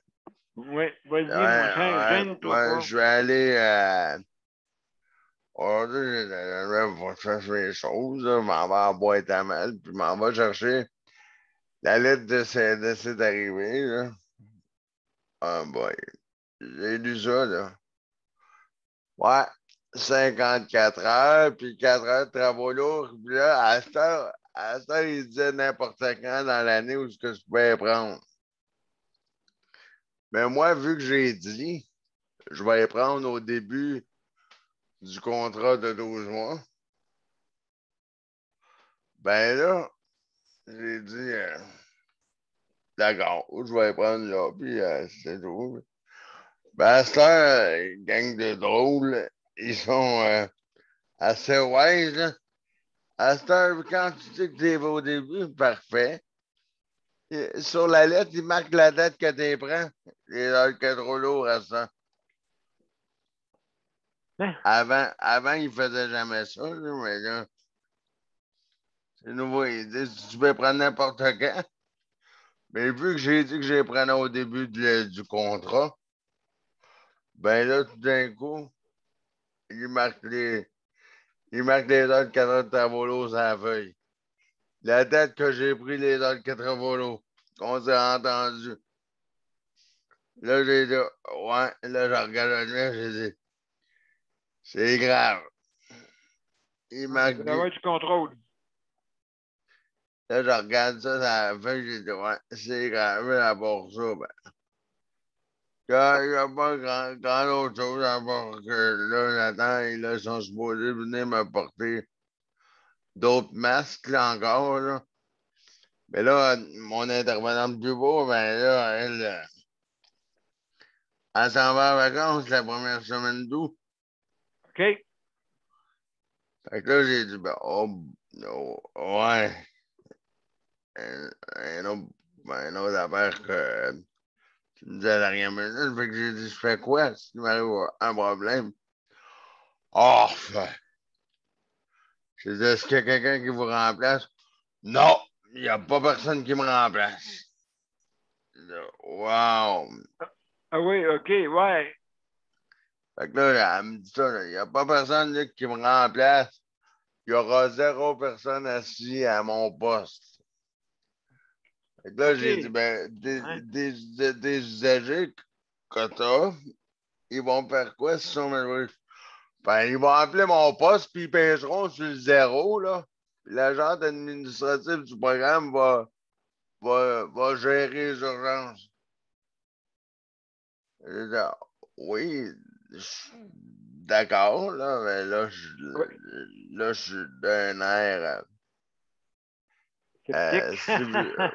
Oui, vas-y, mon cher, Ouais, gêne-toi ouais, pas. je vais aller. Aujourd'hui, je vais chercher les choses, là, je m'en vais en boîte à mal, puis je m'en vais chercher la lettre de cet arrivé, là. Ah, boy. J'ai lu ça, là. Ouais, 54 heures, puis 4 heures de travaux lourds. Puis là, à cette heure, il disait n'importe quand dans l'année où ce que je pouvais prendre. Mais moi, vu que j'ai dit, je vais les prendre au début du contrat de 12 mois, ben là, j'ai dit, d'accord, je vais les prendre là, puis c'est tout. Ben, à cette heure, gang de drôles, ils sont assez wise, là. À cette heure, quand tu dis que tu es au début, parfait. Sur la lettre, il marque la date que tu prends. Les heures que trop lourd à ça. Hein? Avant, il faisait jamais ça, là, mais là, c'est nouveau. Il dit tu peux prendre n'importe quand. Mais vu que j'ai dit que je les prenais au début du contrat, ben là, tout d'un coup, il marque les heures de 4 heures de travaux sur la feuille. La date que j'ai pris les heures de travaux, qu'on s'est entendu. Là, j'ai dit, ouais, là, je regarde le mien, j'ai dit, c'est grave. Il Il marque va y avoir du contrôle. là, je regarde ça, ça la feuille, j'ai dit, ouais, c'est grave, à part ça, ben. Il n'y a pas grand autre chose à part que là, Nathan, ils sont supposés venir me porter d'autres masques, là, encore, là. Mais là, mon intervenante plus beau, ben là, elle s'en va en vacances la première semaine d'août. OK? Fait que là, j'ai dit, ben, ouais, un autre, une autre affaire que tu me disais à la dernière minute. Fait que j'ai dit, je fais quoi si tu m'arrive un problème? Oh, j'ai dit, est-ce qu'il y a quelqu'un qui vous remplace? Non, il n'y a pas personne qui me remplace. Wow! Ah oui, OK, ouais. Fait que là, elle me dit ça, il n'y a pas personne là, qui me remplace. Il y aura 0 personne assis à mon poste. Fait que là, OK. j'ai dit, ben, Hein? des usagers que t'as, ils vont faire quoi si on me ben, ils vont appeler mon poste, puis ils pêcheront sur le 0, là. Puis l'agent administratif du programme va gérer les urgences. J'ai dit, ah, oui, d'accord, là, mais Ouais, là, je suis d'un air. sceptique.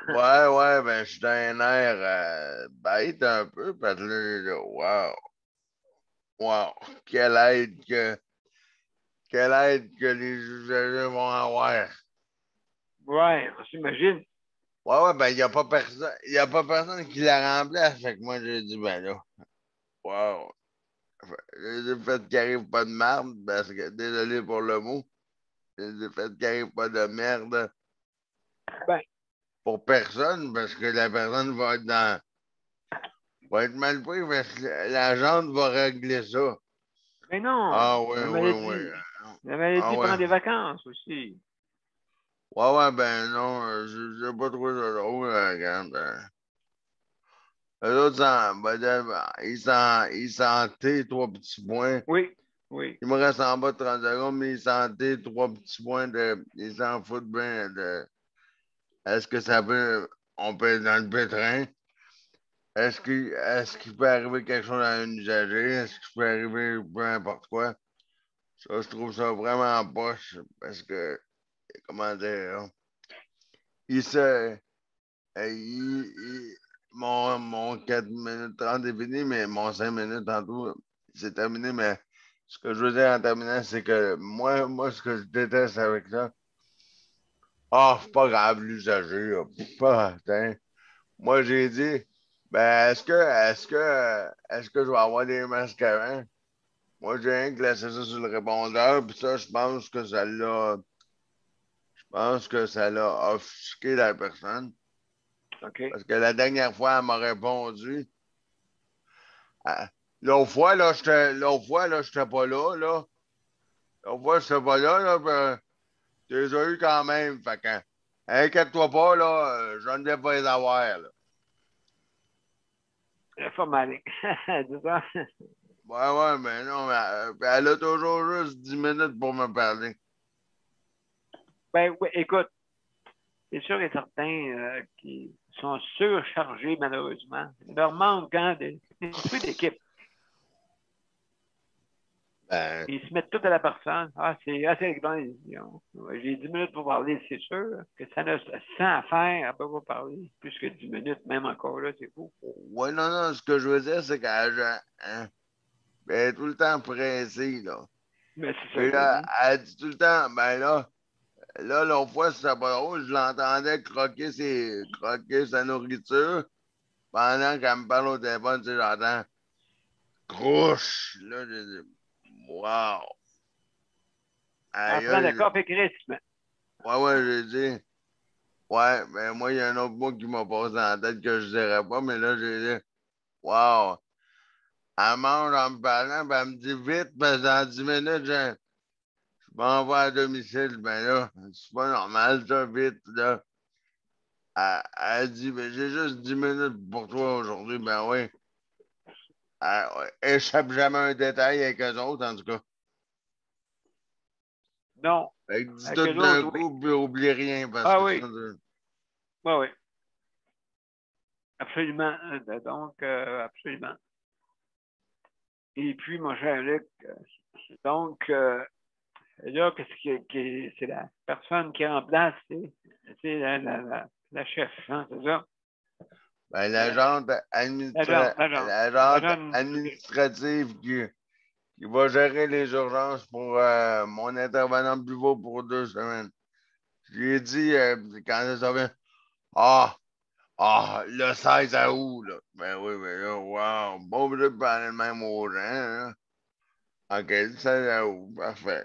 Ouais, ben, je suis d'un air bête un peu, parce que là, wow, quelle aide que les usagers vont avoir. Ouais, on s'imagine. Ouais, ben, il a pas personne qui la remplace. Fait que moi, j'ai dit, ben là, wow. J'ai fait qu'il arrive pas de merde, parce que, désolé pour le mot, j'ai fait qu'il arrive pas de merde Ben, pour personne, parce que la personne va être mal pris, parce que la gente va régler ça. mais non, Ah, oui, la oui, oui. maladie. La Ah, maladie ouais. prend des vacances aussi. Ouais, ben non, j'ai pas trouvé ça drôle, regarde. Eux autres, ils sentaient 3 petits points. Oui, oui. Il me reste en bas de 30 secondes, mais ils sentaient 3 petits points ils s'en foutent bien de. Est-ce que ça peut. On peut être dans le pétrin? est-ce qu'il peut arriver quelque chose à un usager? Est-ce qu'il peut arriver peu importe quoi? Ça, je trouve ça vraiment poche parce que, comment dire, hein, il se. Mon 4 minutes 30 est fini, mais mon 5 minutes en tout, c'est terminé. Mais ce que je veux dire en terminant, c'est que moi, ce que je déteste avec ça, c'est pas grave, l'usager, là, pas atteint. Moi, j'ai dit, ben, est-ce que je vais avoir des masques avant? Moi, j'ai rien que laissé ça sur le répondeur, puis ça, je pense que ça l'a offusqué la personne. OK. Parce que la dernière fois, elle m'a répondu. L'autre fois, là, j'étais pas là, là. L'autre fois, j'étais pas là, ben, tu les as eu quand même. Fait que, inquiète-toi pas, là, je ne vais pas les avoir, là. Informatique. C'est ça? Ouais, mais non, mais elle a toujours juste 10 minutes pour me parler. Ben oui, écoute, c'est sûr et certain qui sont surchargés, malheureusement. Il leur manque des esprits d'équipe. Ben, Ils se mettent tout à la personne. C'est assez grand. J'ai 10 minutes pour parler, c'est sûr. Que ça ne sans à faire, elle peut pas parler. Plus que 10 minutes, même encore là, c'est fou. ouais, non, ce que je veux dire, c'est qu'elle est tout le temps pressée, là. Mais c'est ça Puis que je là, dis. elle dit tout le temps, ben là, l'autre fois, c'était pas drôle, je l'entendais croquer sa nourriture pendant qu'elle me parle au téléphone, tu sais, j'entends crouche. Là, j'ai dit, wow. Elle Aïe, prend le aïe. corps et rythme. Ouais, j'ai dit, ouais, mais moi, il y a un autre mot qui m'a passé dans la tête que je dirais pas, mais là, j'ai dit, wow. Elle mange en me parlant, puis elle me dit vite, parce que dans 10 minutes, je m'en vais à domicile. Ben là, c'est pas normal, ça, vite, là. Elle dit, mais j'ai juste 10 minutes pour toi aujourd'hui. Ben oui. Ouais, échappe jamais un détail avec eux autres, en tout cas. Non. Fait que dis Avec tout eux d'un autres, oui. coup, puis oublie rien, parce Ah que oui. ça. Oui, oui. Absolument. Donc, absolument. Et puis, mon cher Luc, donc, là, c'est la personne qui remplace, c'est la chef, hein, c'est ça? Ben, l'agente L'agent, administrative qui va gérer les urgences pour mon intervenant pivot pour 2 semaines. J'ai dit, quand ça vient, ah, le 16 août, là. Ben oui, mais là, wow, pas obligé de parler de même aux gens, hein. OK, le 16 août, parfait.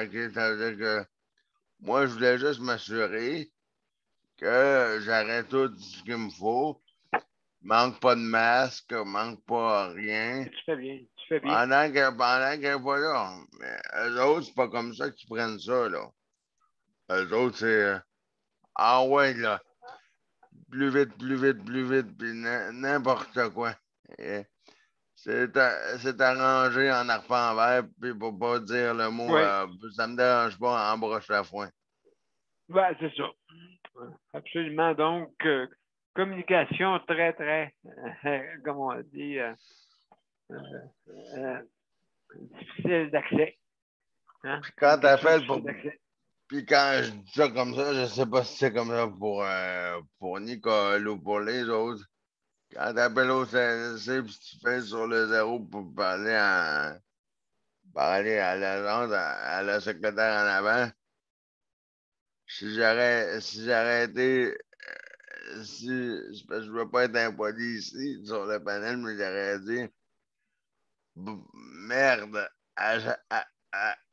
OK, ça veut dire que moi, je voulais juste m'assurer que j'aurais tout ce qu'il me faut. Manque pas de masque, manque pas rien. tu fais bien, tu fais bien. Pendant qu'elle est pas là. Mais eux autres, c'est pas comme ça qu'ils prennent ça, là. Eux autres, c'est ah ouais, là. Plus vite, puis n'importe quoi. Et c'est arrangé en arpent vert, puis pour pas dire le mot, Oui, ça me dérange pas, embroche la foin. ben, c'est ça. Absolument. Donc, communication très, très, comme on dit, euh, difficile d'accès. Hein? Puis quand Communication t'appelles difficile d'accès. puis quand je dis ça comme ça, je sais pas si c'est comme ça pour Nicole ou pour les autres. Quand t'appelles au CNC puis tu fais sur le zéro pour parler à l'agente, à la secrétaire en avant, si j'aurais été, parce que je veux pas être impoli ici sur le panel, mais j'aurais dit, merde,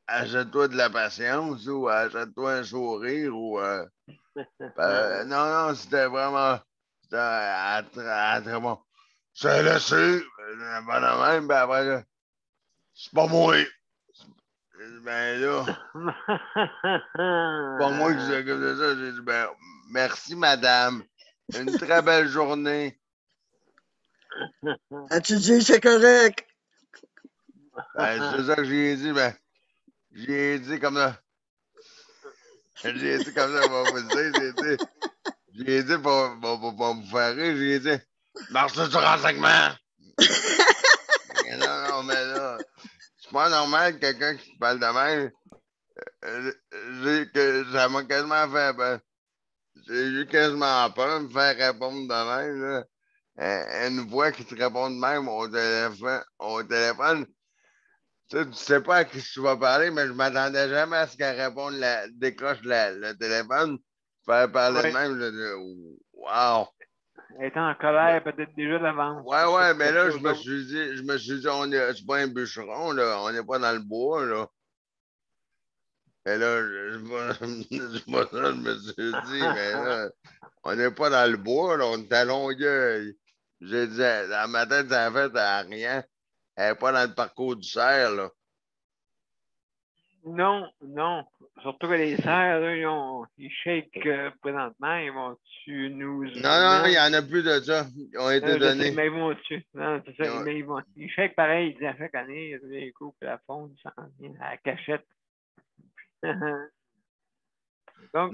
achète-toi de la patience ou achète-toi un sourire ou non, c'était vraiment très bon. C'est laissé, ben de même, ben après, là, c'est pas moi. Ben là, c'est pas moi qui s'occupe de ça. J'ai dit, ben, merci, madame. Une très belle journée. As-tu dit c'est correct? Ben, c'est ça que j'ai dit, ben, j'ai dit comme ça. J'ai dit comme ça, pour vous dire, j'ai dit pour vous faire rire, j'ai dit, Marche sur renseignement. Non, mais là, c'est pas normal quelqu'un qui te parle de même. Ça m'a quasiment fait. Ben, j'ai eu quasiment peur de me faire répondre de même. Là. Une voix qui te répond de même au téléphone. Tu sais pas à qui tu vas parler, mais je m'attendais jamais à ce qu'elle réponde, décroche le téléphone, faire parler de Oui. même. Wow! Elle était en colère peut-être déjà d'avance. Ouais, mais Quelque là, chose d'autre. je me suis dit, c'est pas un bûcheron, là, on n'est pas dans le bois, là. Et là, c'est pas ça, je me suis dit, mais là, on n'est pas dans le bois, là, on est à Longueuil. J'ai dit, dans ma tête, ça a fait à rien. Elle n'est pas dans le parcours du cerf, là. Non, non. Surtout que les serres, là, ils shake présentement. Ils vont-tu nous. Non, il Non, n'y en a plus de ça. Ils ont été je sais, donnés. mais ils vont dessus. Non, c'est Ils ça. ont- Mais ils shake pareil. Ils disent à chaque année, il y a des coups, puis la faune s'en vient à la cachette. Donc,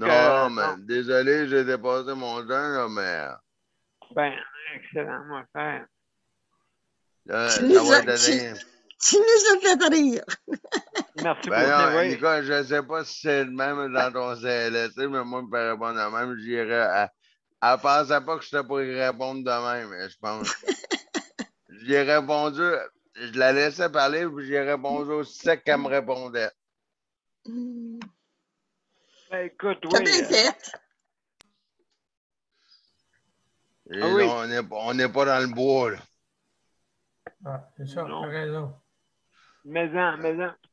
Non, non. mais désolé, j'ai dépassé mon temps, là, mais Ben, excellent, mon frère. là, Tu ça nous va as, être donné. tu nous as fait rire. Merci Ben beaucoup. non, Oui. Nicolas, je ne sais pas si c'est le même dans ton CLSC, mais moi, je peux répondre de même. J'irais. Elle pensait pas que j'étais pour y répondre de même, je pense. J'y ai répondu, je la laissais parler, puis j'y ai répondu aussi sec qu'elle me répondait. Ben, écoute, T'as oui. bien fait. Ah Et oui. là, on n'est pas dans le bois, là. Ah, c'est ça, Non. t'as raison. Mais-en.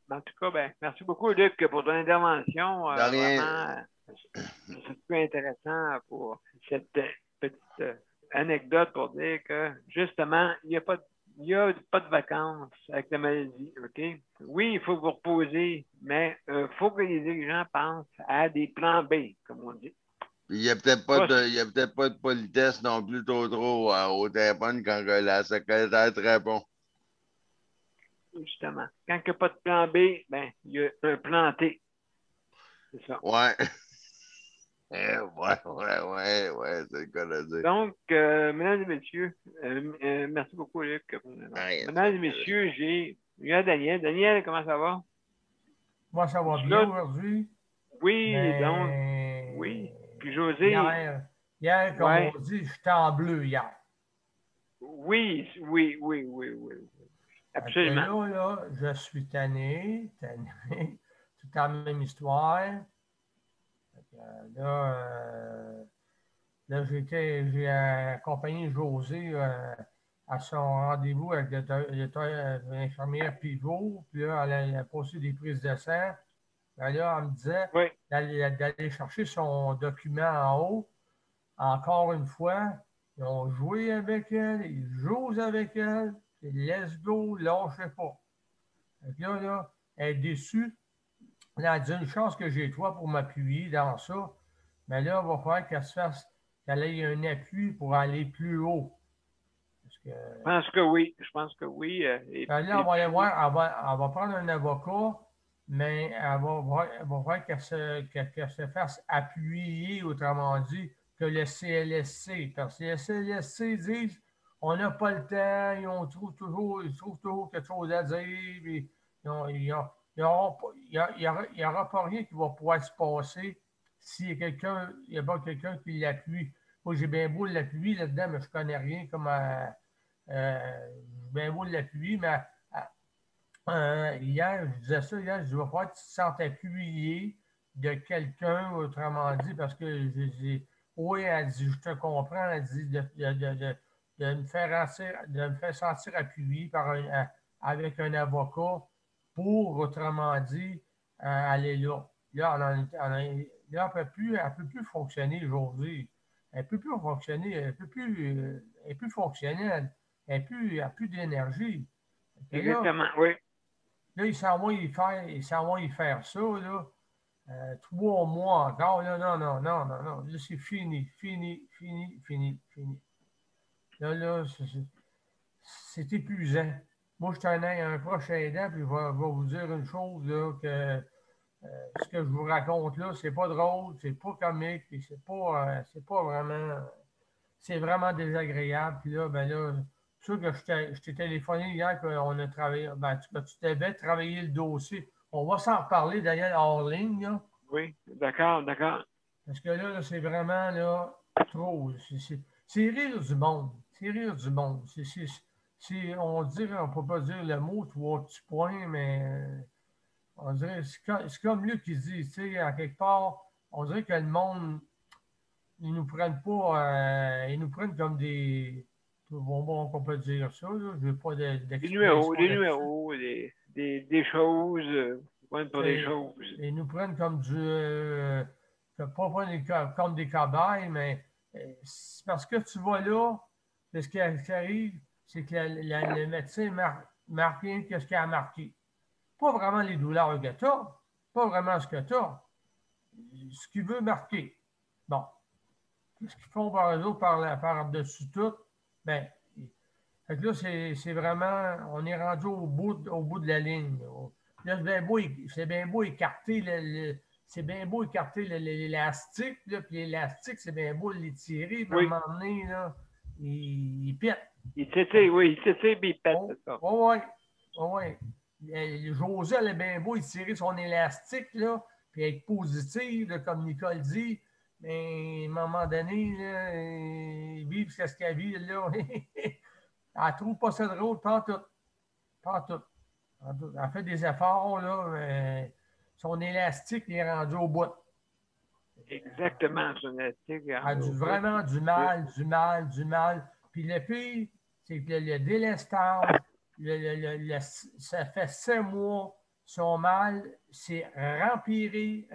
En tout cas, ben, merci beaucoup, Luc, pour ton intervention. De rien. Vraiment, c'est plus intéressant pour cette petite anecdote pour dire que, justement, il n'y a pas de vacances avec la maladie, OK? Oui, il faut vous reposer, mais il faut que les dirigeants pensent à des plans B, comme on dit. Il n'y a peut-être pas de politesse non plus trop au téléphone quand que la secrétaire te répond. Justement. Quand il n'y a pas de plan B, ben, il y a un plan T. C'est ça. Ouais. Ouais, c'est le cas de dire. Donc, mesdames et messieurs, merci beaucoup, Luc. Ouais, Mesdames et messieurs, j'ai Daniel. Daniel, comment ça va? Moi, ça va Es-tu bien là? aujourd'hui, Oui, donc, oui. mais Puis José, hier, comme ouais. on dit, j'étais en bleu hier. Oui. Fait que Absolument. là, je suis tanné, tout la même histoire. Fait que là, j'ai accompagné José à son rendez-vous avec l'infirmière Pivot. Puis là, elle a posé des prises de sang. Ben là, elle me disait Oui. d'aller chercher son document en haut. Encore une fois, ils ont joué avec elle, ils jouent avec elle. Et let's go, lâchez pas. Fait que là, elle est déçue. Là, elle dit une chance que j'ai toi pour m'appuyer dans ça. Mais là, il va falloir qu'elle ait un appui pour aller plus haut. Parce que, Je pense que oui. Je pense que oui. là, on va aller voir, elle va prendre un avocat, mais elle va voir qu'elle se fasse appuyer, autrement dit, que le CLSC. Parce que le CLSC disent on n'a pas le temps, ils trouvent toujours quelque chose à dire. Il n'y aura pas rien qui va pouvoir se passer s'il y a pas quelqu'un qui l'appuie. Moi, j'ai bien beau l'appuyer là-dedans, mais je ne connais rien comme bien beau l'appuyer, mais hier, je disais ça, hier, je vais falloir que tu te sentes appuyé de quelqu'un, autrement dit, parce que je dis, oui, elle dit, je te comprends, elle dit de me faire sentir appuyé avec un avocat pour, autrement dit, aller là. Là, elle ne peut plus fonctionner aujourd'hui. Elle ne peut plus fonctionner, elle est plus fonctionnelle, elle n'a plus d'énergie. Exactement, oui. Là, il s'en va y faire ça, là. 3 mois encore. Là, non. Là, c'est fini. Là, c'est épuisant. Moi, je suis un proche aidant, puis je vais vous dire une chose, là, que ce que je vous raconte là, c'est pas drôle, c'est pas comique, puis c'est pas vraiment. c'est vraiment désagréable. Puis là, ben là, c'est sûr que je t'ai téléphoné hier qu'on a travaillé, ben, tu devais travailler le dossier. On va s'en reparler d'ailleurs hors ligne, là, Oui, d'accord, d'accord. parce que là, c'est vraiment là, trop. C'est rire du monde. C'est rire du monde. On dirait, on ne peut pas dire le mot trois petits points, mais on dirait, c'est comme lui qui dit, tu sais, à quelque part, on dirait que le monde, ils nous prennent pas, ils nous prennent comme des. Bon, on peut dire ça, là. Je n'ai pas d'expression Des là-dessus. numéros, des choses, ouais, pour des C'est- choses. Ils nous prennent comme comme des cobayes, mais c'est parce que tu vois là, ce qui arrive, c'est que le médecin marque rien que ce qu'il a marqué. Pas vraiment les douleurs que tu as, pas vraiment ce que tu as, ce qu'il veut marquer. Bon, qu'est-ce qu'ils font par eux autres par-dessus tout? Ben, fait que là, c'est vraiment, on est rendu au bout de la ligne. Là, c'est bien beau écarter c'est bien beau écarter l'élastique, là, puis l'élastique, c'est bien beau l'étirer, mais à un Oui, moment donné, là, il pète. oui, il s'était, puis il pète, Oh, c'est ça. oh, ouais, oh, ouais. José, elle est bien beau étirer son élastique, là, puis être positive, là, comme Nicole dit, mais à un moment donné, là, vivre ce qu'elle vit, là, elle ne trouve pas ça drôle, pas tout. Pas tout. Elle fait des efforts, là, mais son élastique il est rendu au bout. Exactement, son élastique est Elle a rendu au bout. vraiment du mal, du mal, du mal. Puis le pire, c'est que le délestage, ça fait 7 mois, son mal, c'est rempirer,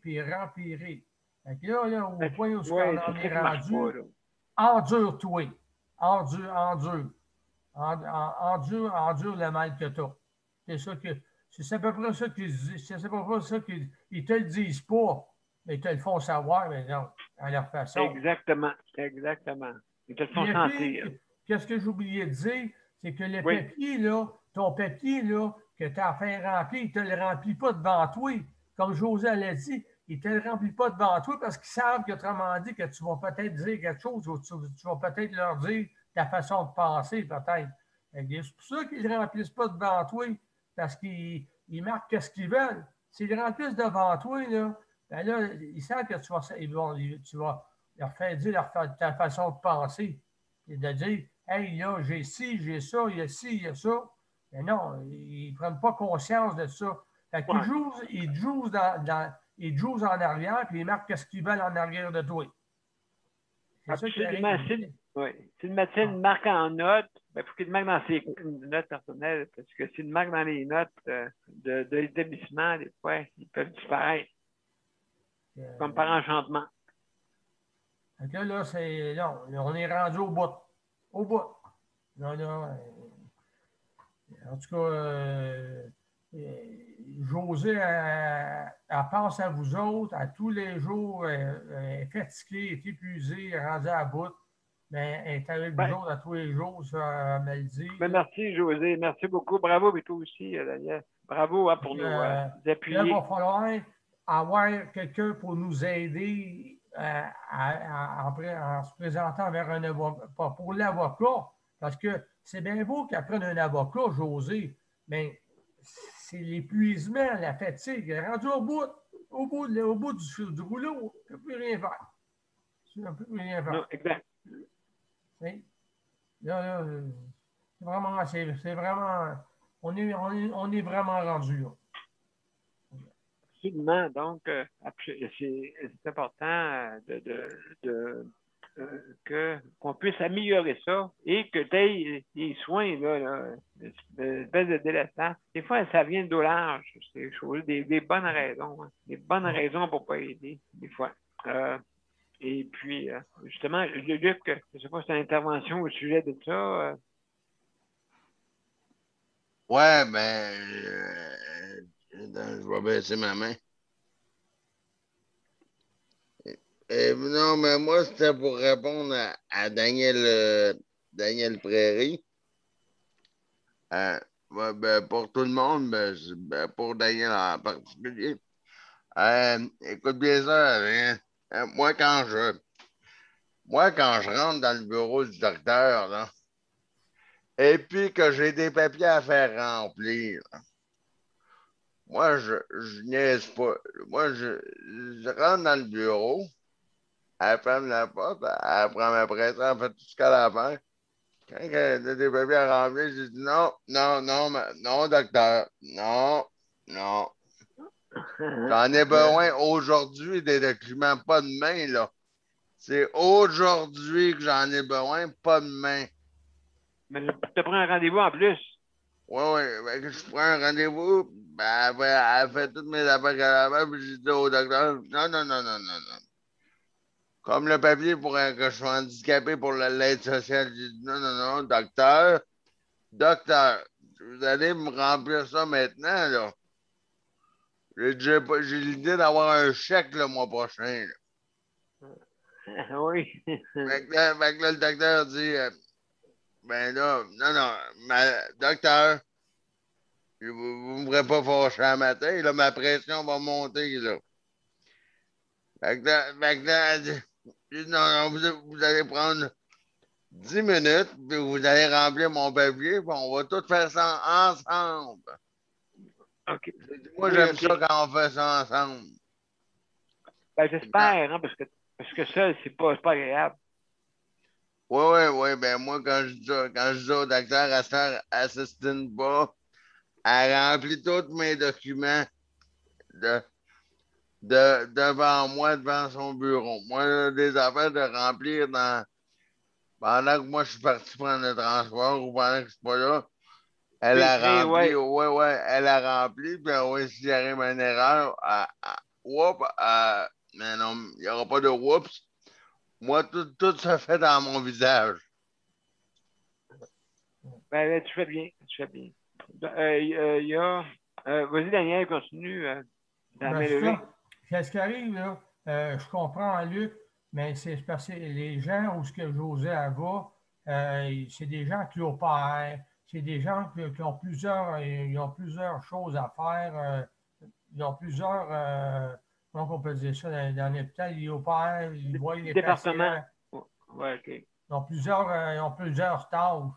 puis rempirer. Fait que là, au point où on Oui, c'est en ça est qui marche pas, rendu, là. endure-toi. Endure. Endure le mal que tu as. C'est ça que. C'est à peu près ça qu'ils disent. C'est à peu près ça qu'ils ne te le disent pas, mais ils te le font savoir, mais non, à leur façon. Exactement, exactement. Ils te le Puis font le sentir. pire, qu'est-ce que j'ai oublié de dire, c'est que le Oui, papier, là, ton papier, là, que tu as fait remplir, il ne te le remplit pas devant toi. Comme José l'a dit, il ne te le remplit pas devant toi parce qu'ils savent qu'autrement dit que tu vas peut-être dire quelque chose ou tu vas peut-être leur dire ta façon de penser, peut-être. C'est pour ça qu'ils ne le remplissent pas devant toi, parce qu'ils marquent ce qu'ils veulent. S'ils le remplissent devant toi, là, ben là, ils savent que tu vas leur faire dire ta façon de penser. Et de dire, hey, là, j'ai ci, j'ai ça, il y a ci, il y a ça. Mais non, ils ne prennent pas conscience de ça. Fait qu'ils ouais, jouent en arrière, puis ils marquent ce qu'ils veulent en arrière de toi. C'est ça qui absolument. arrive. Oui. Si le médecin Ah, le marque en notes, il faut qu'il le marque dans ses notes personnelles, parce que s'il le marque dans les notes de l'établissement, des fois, ils peuvent disparaître, comme par enchantement. fait que là, on est rendu au bout. Au bout. Là, en tout cas, José, elle pense à vous autres, à tous les jours, elle est fatiguée, elle est épuisée, elle est rendue à bout. Mais elle est avec vous Ben, autres à tous les jours, ça, elle me le dit. ben merci, José. Merci beaucoup. Bravo, et toi aussi, Daniel. Bravo pour nous Là, il va appuyer. falloir avoir quelqu'un pour nous aider en se présentant vers un avocat, pas pour l'avocat, parce que c'est bien beau qu'elle prenne un avocat, José, mais c'est l'épuisement, la fatigue. Elle est rendue au bout du rouleau. On ne peut plus rien faire. On ne peut plus rien Non, faire. exact. Oui. Là, c'est vraiment, on est vraiment rendu là. Absolument. Donc, c'est important qu'on puisse améliorer ça et que tu aies des soins, là, de baisse de délestage. Des fois, ça vient de large, ces choses, des bonnes raisons, hein, des bonnes Ouais. raisons pour ne pas aider, des fois. Et puis, justement, Luc, je ne sais pas si tu as une intervention au sujet de ça. Ouais, ben, je vais baisser ma main. Non, mais moi, c'était pour répondre à Daniel, Daniel Prairie. Ouais, ben, pour tout le monde, ben, pour Daniel en particulier. Écoute bien ça, hein. moi, quand je rentre dans le bureau du docteur, là, et puis que j'ai des papiers à faire remplir, moi, je niaise pas. Moi, je rentre dans le bureau, elle ferme la porte, elle prend ma pression, elle fait tout ce qu'elle a à faire. Quand elle a des papiers à remplir, je dis non, non, non, non, docteur, non, non. J'en ai besoin aujourd'hui des documents, pas demain, là. C'est aujourd'hui que j'en ai besoin, pas demain. Mais tu te prends un rendez-vous en plus. Oui, oui. Je prends un rendez-vous, ben, elle fait toutes mes affaires qu'elle a à faire, puis je dis au docteur, non, non, non, non, non, non. Comme le papier pour que je sois handicapé pour l'aide sociale, je dis non, non, non, docteur, docteur, vous allez me remplir ça maintenant, là. J'ai l'idée d'avoir un chèque le mois prochain, là. Oui. Fait que là, le docteur dit, ben là, non, non, docteur, vous ne me ferez pas fâcher un matin, là, ma pression va monter, là. Fait que là, elle dit, non, non, vous allez prendre 10 minutes, puis vous allez remplir mon papier, puis on va tout faire ça ensemble. OK. Moi, Oui, j'aime OK. ça quand on fait ça ensemble. Ben, j'espère, hein, parce que seul, c'est pas agréable. Oui, oui, oui. Ben moi, quand je dis au docteur, elle s'estime pas, elle remplit tous mes documents de, devant moi, devant son bureau. Moi, j'ai des affaires de remplir pendant que moi, je suis parti prendre le transport ou pendant que je suis pas là. Elle a Filtré, rempli, ouais. ouais, ouais, elle a rempli, puis ouais, s'il arrive une erreur, mais non, il n'y aura pas de whoops. Moi, tout se fait dans mon visage. Ben, tu fais bien. Tu fais bien. Il y a. Vas-y, Daniel, continue. Dans la Ben, main c'est levée. ça. Qu'est-ce qui arrive, là? Je comprends, Luc, mais c'est parce que les gens où ce que José elle va, c'est des gens qui opèrent, c'est des gens qui ont ils ont plusieurs choses à faire, ils ont plusieurs, comment on peut dire ça, dans l'hôpital, ils opèrent, ils voient les Département. patients, Ouais, OK. ils ont plusieurs tâches.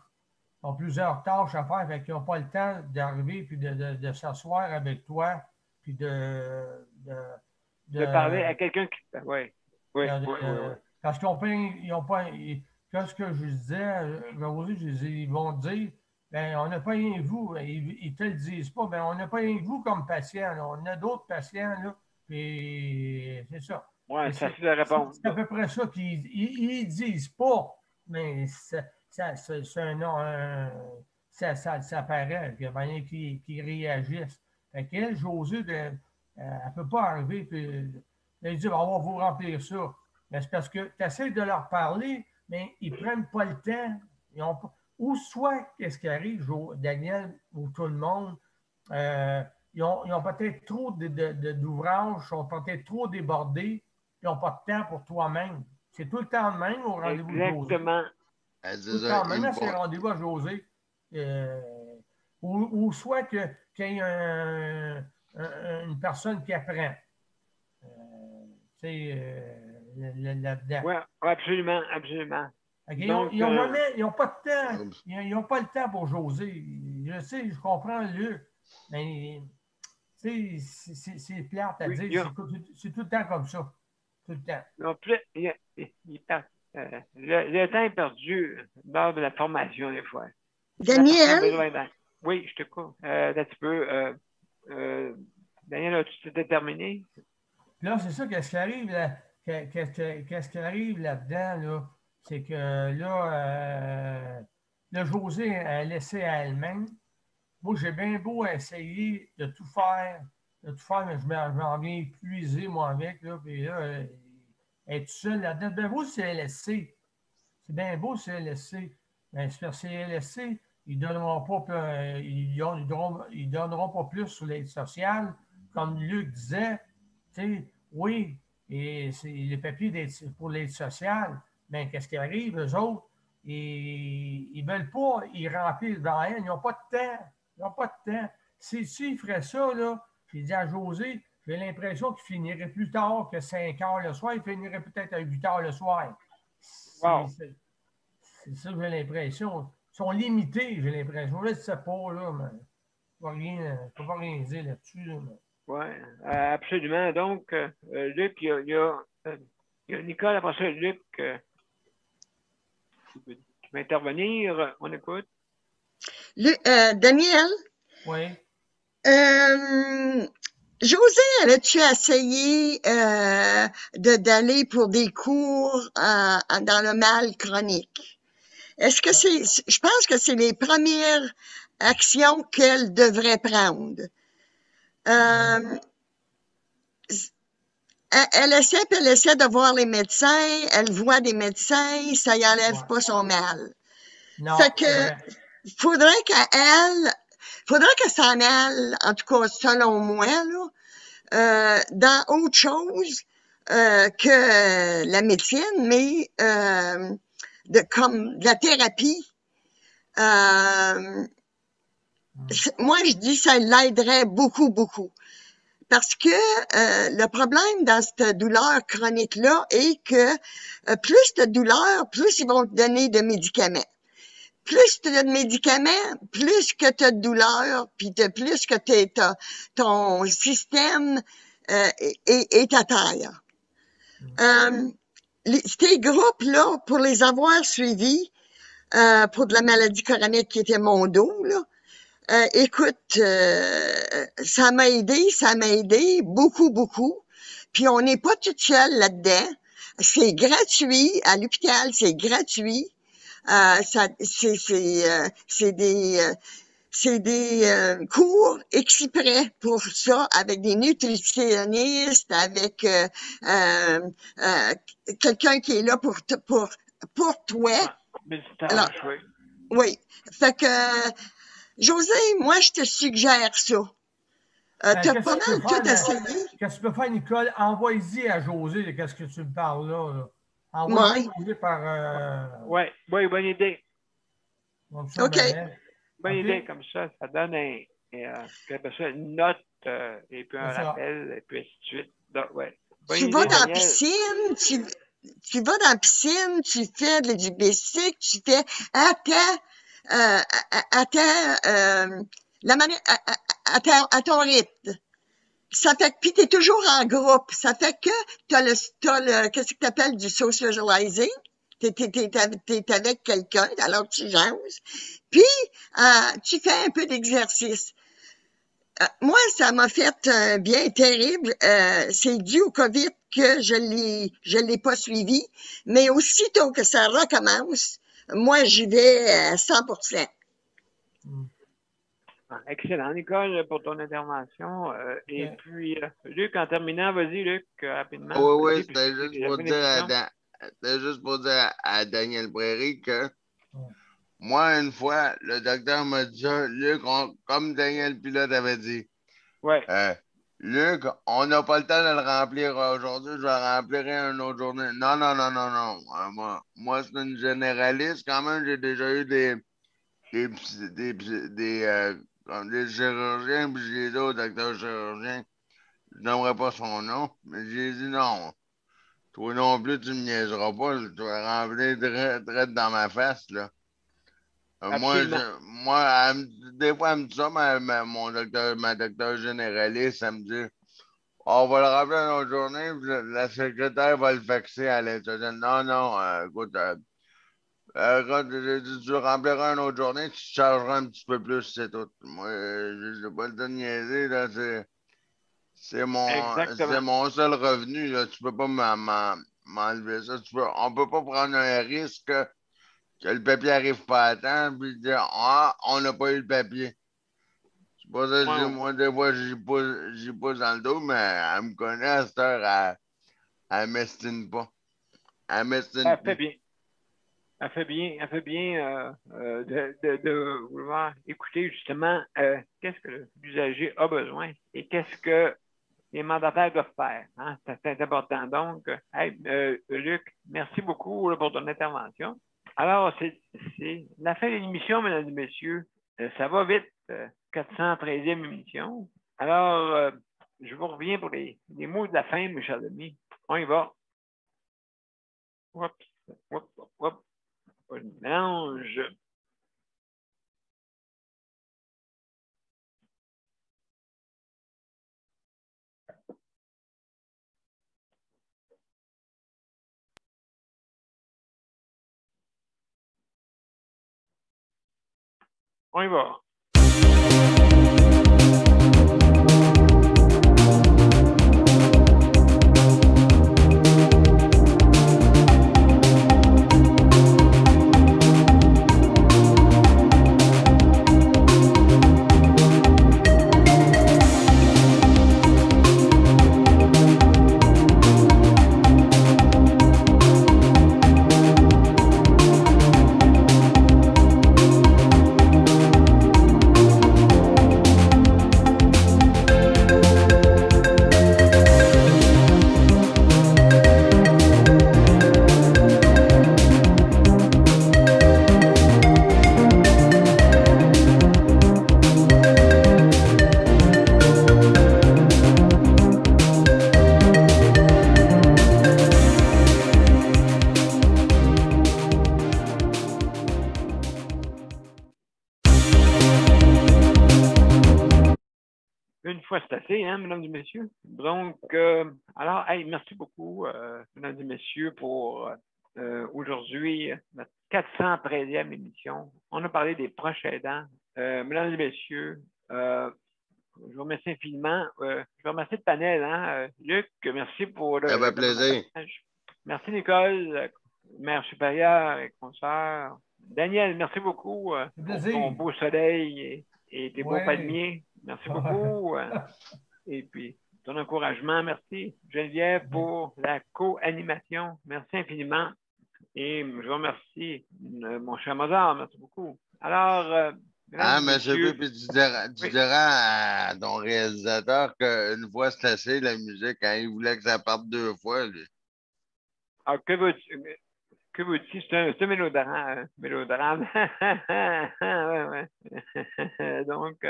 Ils ont plusieurs tâches à faire, fait qu'ils n'ont pas le temps d'arriver puis de s'asseoir avec toi, puis De parler de, à quelqu'un qui. Oui. Oui, oui, oui, oui. parce qu'ils n'ont pas, qu'est-ce que je disais, ils vont dire, ben, on n'a pas rien que vous, ils ne te le disent pas, ben, on n'a pas rien que vous comme patient, là. On a d'autres patients, là, puis c'est ça. Ouais, Et c'est facile de répondre. c'est à peu près ça qu'ils ils disent pas, mais c'est un nom, ça paraît, qu'il y a moyen qu'ils réagissent. Fait qu'elle, Josée, elle ne peut pas arriver, puis elle dit, on va vous remplir ça. Mais c'est parce que tu essaies de leur parler, mais ils ne prennent pas le temps. Ou soit, qu'est-ce qui arrive, Daniel, ou tout le monde, ils ont peut-être trop d'ouvrages, ils sont peut-être trop débordés, ils n'ont pas de temps pour toi-même. C'est tout le temps de même au rendez-vous de José. Exactement. Elle Tout dit le ça, temps, même à ces rendez-vous à José. Euh, ou soit qu'il y ait une personne qui apprend. Là-dedans. Oui, absolument, absolument. Ils Donc, n'ont pas de temps. Ils n'ont pas le temps pour José. Je sais, je comprends Luc, mais c'est plate à dire. C'est tout le temps comme ça. Tout le temps. non, le temps est perdu lors de la formation, des fois. La personne a Daniel, besoin d'aide. Oui, je te coupe. Un petit peu. Daniel, as-tu déterminé? Puis là, c'est ça, qu'est-ce qui arrive là, qu'est-ce qui arrive là-dedans, là, c'est que là, José a laissé à elle-même. Moi, j'ai bien beau essayer de tout faire, mais je m'en viens épuisé, moi, avec, là, puis là, être seul là-dedans. Ben, vous, CLSC, c'est bien beau, CLSC, mais c'est parce que CLSC, ils ne donneront pas, ils donneront pas plus sur l'aide sociale, comme Luc disait, tu sais, oui, et c'est les papiers pour l'aide sociale, mais qu'est-ce qui arrive, eux autres? Ils ne veulent pas y remplir dans elle, ils n'ont pas de temps. Ils n'ont pas de temps. S'ils feraient ça, là, j'ai dit à José, j'ai l'impression qu'il finirait plus tard que 5 heures le soir, il finirait peut-être à 8 heures le soir. Wow. C'est ça que j'ai l'impression. Ils sont limités, j'ai l'impression. Je ne sais pas, là, mais je ne peux pas rien dire là-dessus. Là, mais... Oui, absolument. Donc, Luc, il y a Nicole, après ça, Luc, qui va intervenir. On écoute. Daniel? Oui. José, avais-tu essayé d'aller pour des cours dans le mal chronique? Est-ce que je pense que c'est les premières actions qu'elle devrait prendre. Elle essaie de voir les médecins, elle voit des médecins, ça y enlève pas son mal. Non, fait que, faudrait que ça en aille, en tout cas selon moi, là, dans autre chose que la médecine, mais comme de la thérapie. Moi, je dis ça l'aiderait beaucoup, beaucoup. Parce que le problème dans cette douleur chronique-là est que plus de douleur, plus ils vont te donner de médicaments. Plus tu as de médicaments, plus que tu as de douleur, puis plus que ton système est à terre. Ces groupes-là, pour les avoir suivis, pour de la maladie chronique qui était mon dos, là, écoute, ça m'a aidé beaucoup, beaucoup. Puis on n'est pas toute seule là-dedans. C'est gratuit à l'hôpital, c'est gratuit. C'est des cours exprès pour ça, avec des nutritionnistes, avec quelqu'un qui est là pour toi. Alors, oui. Fait que José, moi, je te suggère ça. T'as pas mal tout essayé. Qu'est-ce que tu peux faire, Nicole? Envoie-y à José de qu'est-ce que tu me parles là. Envoie-y à José par... Oui, bonne idée. Comme ça, OK. Bonne idée, comme ça donne une note et puis un rappel, et puis ainsi de suite. Donc, ouais. Tu vas dans la piscine, tu vas dans la piscine, tu fais du bicycle, tu fais à ton rythme. Ça fait que, puis t'es toujours en groupe. Ça fait que t'as le qu'est-ce que t'appelles du socializing. T'es avec quelqu'un, alors tu jases. Puis, tu fais un peu d'exercice. Moi, ça m'a fait un bien terrible. C'est dû au COVID que je l'ai pas suivi. Mais aussitôt que ça recommence, moi, j'y vais à 100%. Excellent, Nicole, pour ton intervention. Et puis, Luc, en terminant, vas-y, Luc, rapidement. Oui, c'était juste pour dire à Daniel Prairie que moi, une fois, le docteur m'a dit ça, Luc, comme Daniel Pilote avait dit. Ouais. Luc, on n'a pas le temps de le remplir aujourd'hui, je vais le remplir une autre journée. Non. Moi, c'est une généraliste. Quand même, j'ai déjà eu des chirurgiens, puis j'ai dit au docteur chirurgien, je n'aimerais pas son nom, mais j'ai dit non. Toi non plus, tu ne me niaiseras pas, tu vas remplir direct dans ma face, là. Moi, des fois, elle me dit ça, ma docteur généraliste, elle me dit, on va le remplir une autre journée, puis la secrétaire va le faxer à l'intérieur. Non, écoute, quand tu le rempliras une autre journée, tu te chargeras un petit peu plus, c'est tout. Moi, je n'ai pas le temps de niaiser, là, c'est mon seul revenu, là. Tu peux pas m'enlever ça. On peut pas prendre un risque que le papier n'arrive pas à temps, puis dire, on n'a pas eu le papier. C'est pas ça que je dis, moi, des fois, j'y pousse dans le dos, mais elle me connaît à cette heure, elle m'estime pas. Elle fait bien. Elle fait bien de vouloir écouter justement qu'est-ce que l'usager a besoin et qu'est-ce que les mandataires doivent faire. Hein? C'est important. Donc, Luc, merci beaucoup pour ton intervention. Alors, c'est la fin de l'émission, mesdames et messieurs. Ça va vite, 413e émission. Alors, je vous reviens pour les mots de la fin, mes chers amis. On y va. Oups. Pas de mélange. On y va. Une fois, c'est assez, hein, mesdames et messieurs. Donc, alors, hey, merci beaucoup, mesdames et messieurs, pour aujourd'hui, notre 413e émission. On a parlé des proches aidants. Mesdames et messieurs, je vous remercie infiniment. Je vous remercie de panel, hein, Luc, merci pour le. Ça fait plaisir. Merci, Nicole, mère supérieure et consoeur. Daniel, merci beaucoup pour ton beau soleil et tes beaux palmiers. Merci beaucoup. Et puis, ton encouragement, merci. Geneviève pour la co-animation. Merci infiniment. Et je vous remercie, mon cher Mozart. Merci beaucoup. Alors, mais je veux, puis tu diras à ton réalisateur qu'une fois c'est assez, la musique, hein, il voulait que ça parte 2 fois, lui. Ah, que veux-tu? C'est un mélodrame. Mélodrame. Ouais. Donc,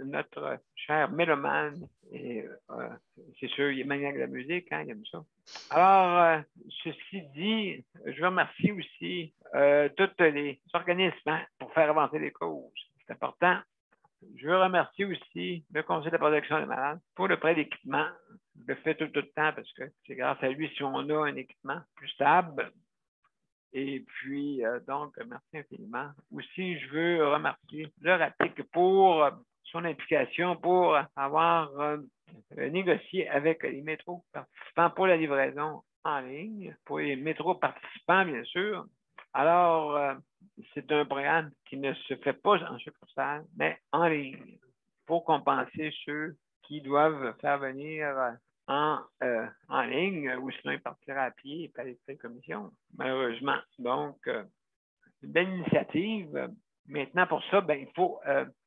notre cher mélomane, et c'est sûr, il est maniaque de la musique, hein, il aime ça. Alors, ceci dit, je remercie aussi tous les organismes pour faire avancer les causes. C'est important. Je veux remercier aussi le Conseil de la protection des malades pour le prêt d'équipement. Je le fais tout le temps parce que c'est grâce à lui si on a un équipement plus stable. Et puis, donc, merci infiniment. Aussi, je veux remercier le RAPIC pour son implication pour avoir négocié avec les métros participants pour la livraison en ligne, pour les métros participants, bien sûr. Alors, c'est un programme qui ne se fait pas en succursale, mais en ligne, pour compenser ceux qui doivent faire venir en ligne, ou sinon ils partiraient à pied et pas les frais de commission, malheureusement. Donc, une belle initiative. Maintenant, pour ça, ben, il faut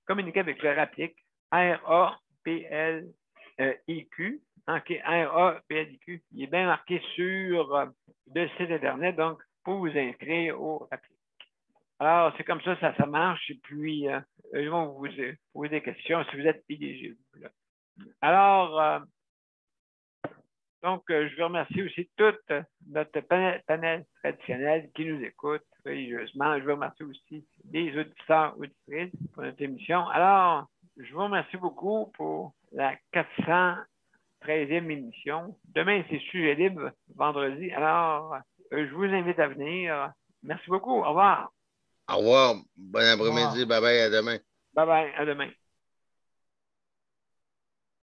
communiquer avec le RAPIC, R-A-P-L-I-Q. OK, R-A-P-L-I-Q. Il est bien marqué sur le site Internet, donc, pour vous inscrire au RAPIC. Alors, c'est comme ça marche. Et puis, ils vont vous poser des questions si vous êtes éligible. Alors, donc, je veux remercier aussi tout notre panel traditionnel qui nous écoute religieusement. Je veux remercier aussi les auditeurs auditrices pour notre émission. Alors, je vous remercie beaucoup pour la 413e émission. Demain, c'est sujet libre, vendredi. Alors, je vous invite à venir. Merci beaucoup. Au revoir. Au revoir. Bon après-midi. Bye bye. À demain. Bye bye. À demain.